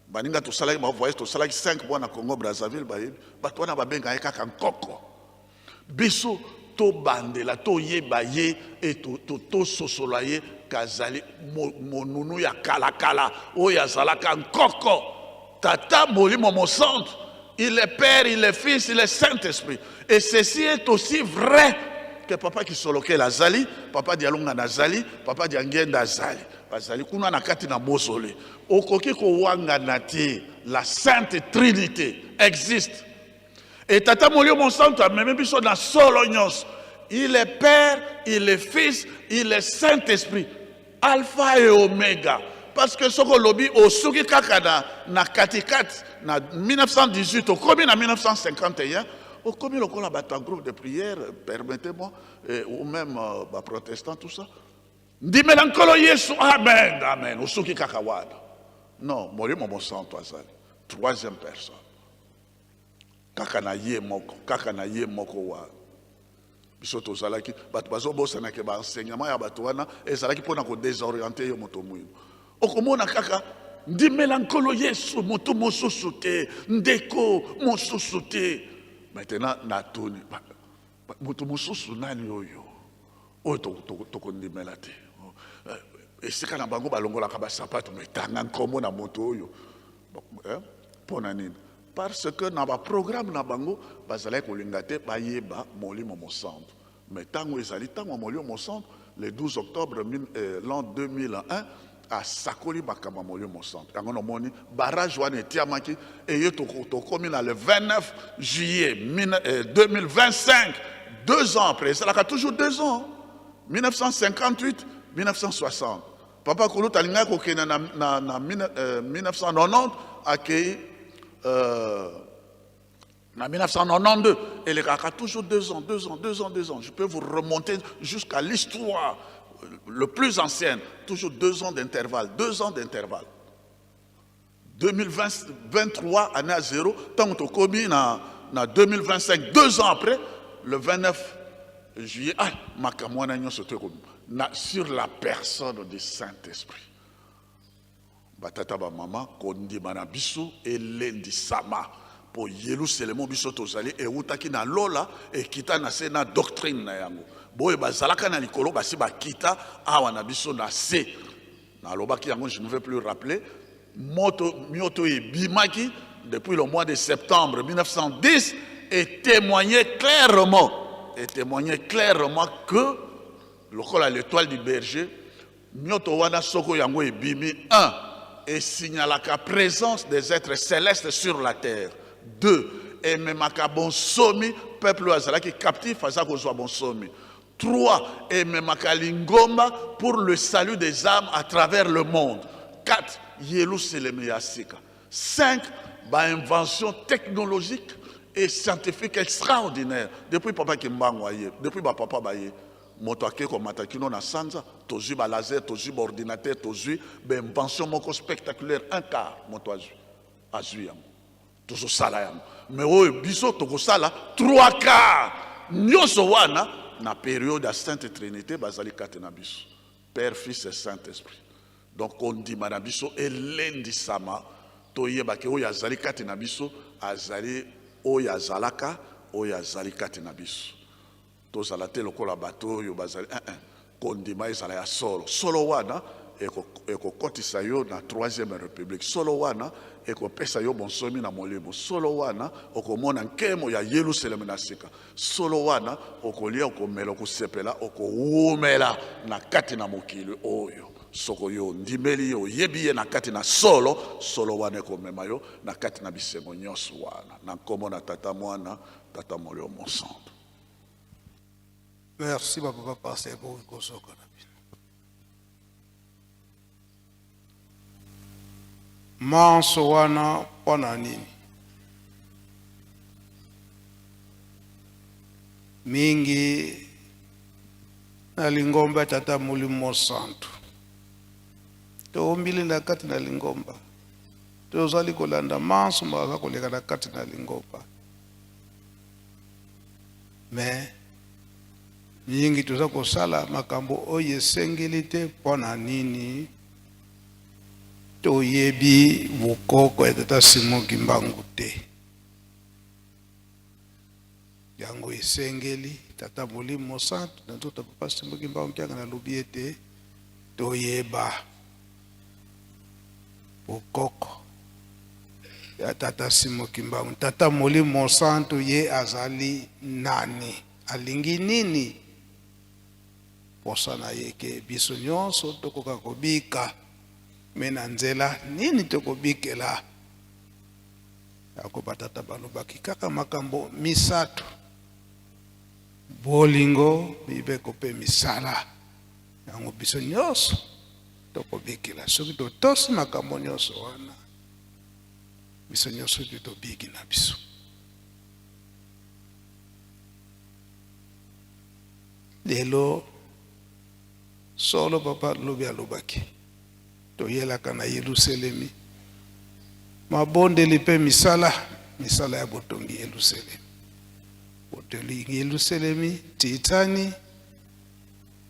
baninga to salaki ba voyage to salaki 5 mois na Congo Brazzaville ba yebi bato wana ba benga kaka nkoko biso to bandela to yeba ye et to sosola ye kazali monunu ya kala o ya zalaka nkoko. Tata Molimo mon centre, il est Père, il est Fils, il est Saint-Esprit. Et ceci est aussi vrai que papa qui soloke la Zali, papa dialonga na Zali, papa diangenda Zali. Zali kuna na kati na bosole. Okoki ko wanga nati, la Sainte Trinité existe. Et Tata Molimo mon centre, même biso na solo nyos. Il est Père, il est Fils, il est Saint-Esprit. Alpha et Oméga. Parce que ce que lobby au Suki Kakada na Katikat na 1918 au combien en 1951 au combien le groupe de prière permettez-moi ou même protestant tout ça dit mélancolo Yesu amen au Suki Kakawada non Molimo mon sang toazali troisième personne kakana ye moko wa biso tozalaki bato bazobosana ke ba enseignement ya bato wana ezalaki pona ko désorienter yo moto mwino okomona kaka ndi melankolo Yesu moto mosusu te ndeko mosusu te maintenant natoni moto mosusu nani oyo tokondimela te esika na bango balongolaka basapato metanga nkombo na moto oyo pona nini parce que na baprogramme na bango bazalaki kolinga te bayeba molimo mosantu mais ntango ezali ntango molimo mosantu le 12 octobre l'an 2001 à Sakoli Bakama Molimo Centre. Quand on moni barrage wana etiamaki et yo to komi na le 29 juillet 2025 2 ans après ça a toujours 2 ans 1958 1960 papa kolo talinga ko kena na 1990 accueilli en 1992, et les a toujours 2 ans. Je peux vous remonter jusqu'à l'histoire le plus ancienne, toujours 2 ans d'intervalle. 2023, année à 0, tant qu'on commis en 2025, 2 ans après, le 29 juillet, sur la personne du Saint-Esprit. Batata ba mama, kondi bana biso, et lendi sama. Pour yelu selemo biso tozali e utaki na lola e kita na se na doctrine na yango boye bazalaka na likolo basi bakita awa na biso na se na lobaki yango je ne vais plus rappeler mioto e bimaki depuis le mois de septembre 1910 et témoigner clairement que lokola l'étoile du berger mioto wana soko yango e bimi 1 et signalaka présence des êtres célestes sur la terre. 2. Et même à bon somi, peuple azalaki captif, à bon somi. 3. Et même à lingomba pour le salut des âmes à travers le monde. 4. Yelu selemeyasika. 5. Invention technologique et scientifique extraordinaire. Depuis papa Kimbangu, depuis papa Baye, moto akeko matakino na sanza tozwi ba laser tozwi ba ordinateur tozwi ba invention moko spectaculaire un quart moto azwi yango tozosala yango mais oyo biso tokosala 3 quarts nyonso wana na période ya Sainte Trinité bazali kati na biso Père Fils et Saint-Esprit donc ondima na biso elendisama toyebake oyo azali kati na biso azali oyo azalaka oyo azali kati na biso tozala te lokola bato oyo bazali kondima ezala ya solo wana ekokotisa yo na 3e république solo wana ekopesa yo bonsomi na molimo solo wana okomona nkemo ya Yerusalemu na sika solo wana okolia okomela okosepela okowumela na kati na mokili oyo soko yo ndimeli yo yebi ye na kati na solo wana ekomema yo na kati na bisengo nyonso wana na nkombo na Tata Mwana Tata Molimo Santo. Merci papa pasteur pour kosoka na bino. Manso wana pona nini? Mingi na lingomba Tata Molimo Santo. To mbili na kati na lingomba. To zali kolanda manso mbaza koleka na kati na lingomba. Mais mingi tuza kosala makambo oyo esengeli te pona nini toyebi bokoko ya Tata Simoki Mbangu te yango esengeli Tata Molimo Santo na tota Papa Simoki Mbangu kianga na lobi ete toyeba bokoko ya Tata Simoki Mbangu. Tata Molimo Santo ye azali nani alingi nini posana yeke biso nyonso tokoka kobika mena nzela nini tokobikela akoba tata balobaki kaka makambo misato bolingo bibeko pe misala yango biso nyonso tokobikela soki totosi makambo nyonso wana biso nyonso tobiki na biso. Lelo solo papa lobi alobaki toyelaka na Yerusalemi mabondeli pe misala ya botongi Yerusalemi botongi Yerusalemi titani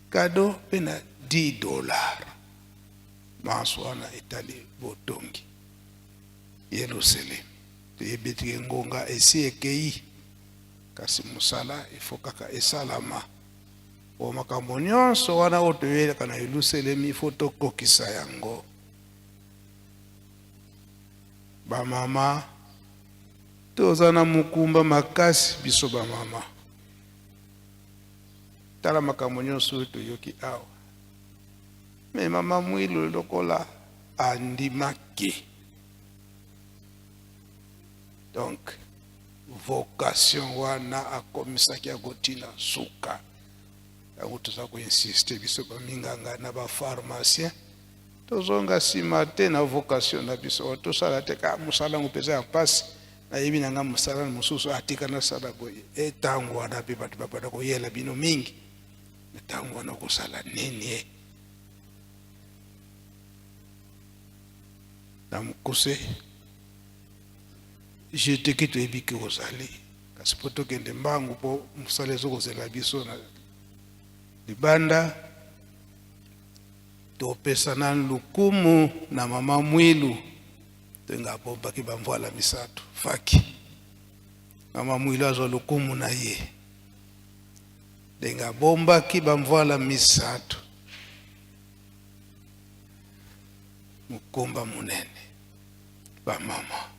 kado pe na $10 maswana etali botongi Yerusalemi toyebetike ngonga esi ekei kasi musala ifokaka esalama o makambo nyonso wana otoyelaka na Yerusalemi ifo tokokisa yango. Bamama toza na mukumba makasi biso bamama tala makambo nyonso toyoki awa me mama Mwilu lokola andimaki donc vocation wana akomisaki akotina suka yango toza koinsiste biso baminganga na bapharmacien tozonga nsima te na vocation na biso tosala te ka mosala ngo mpenza ya mpasi nayebi nanga mosala mosusu atika nasala boye etango wana mpe bato babanda koyela bino mingi etango wana kosala nini na mokuse jeteki toyebiki kozali kasi po tokende mbangu po mosala ezokozela biso na libanda topesana lukumu na mama Mwilu tenga bombaki bamvoala misato faki mama Mwilu azwa lukumu na ye tenga bombaki bamvoala misato mukumba munene bamama.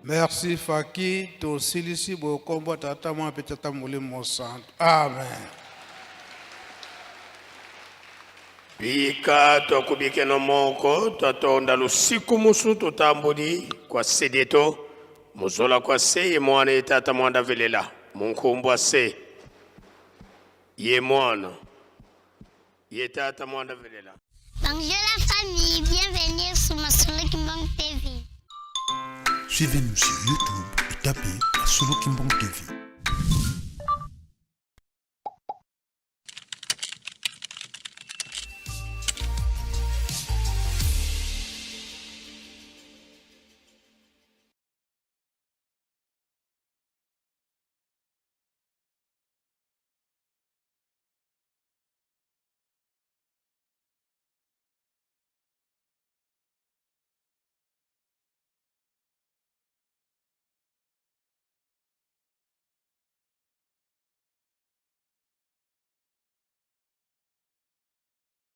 Merci Faki, to silisi bo kombo tata mwa pe tata molimo santo. Amen. Bika tokubike no moko tatonda lusiku musu tutambuli kwa sedeto muzola kwa se ye mwana tata mwanda velela munkumbwa se ye mwana ye tata mwanda velela. Bonjour la famille, bienvenue sur Masolo Kimbang TV. Suivez-nous sur YouTube et tapez Solo Kimbang TV.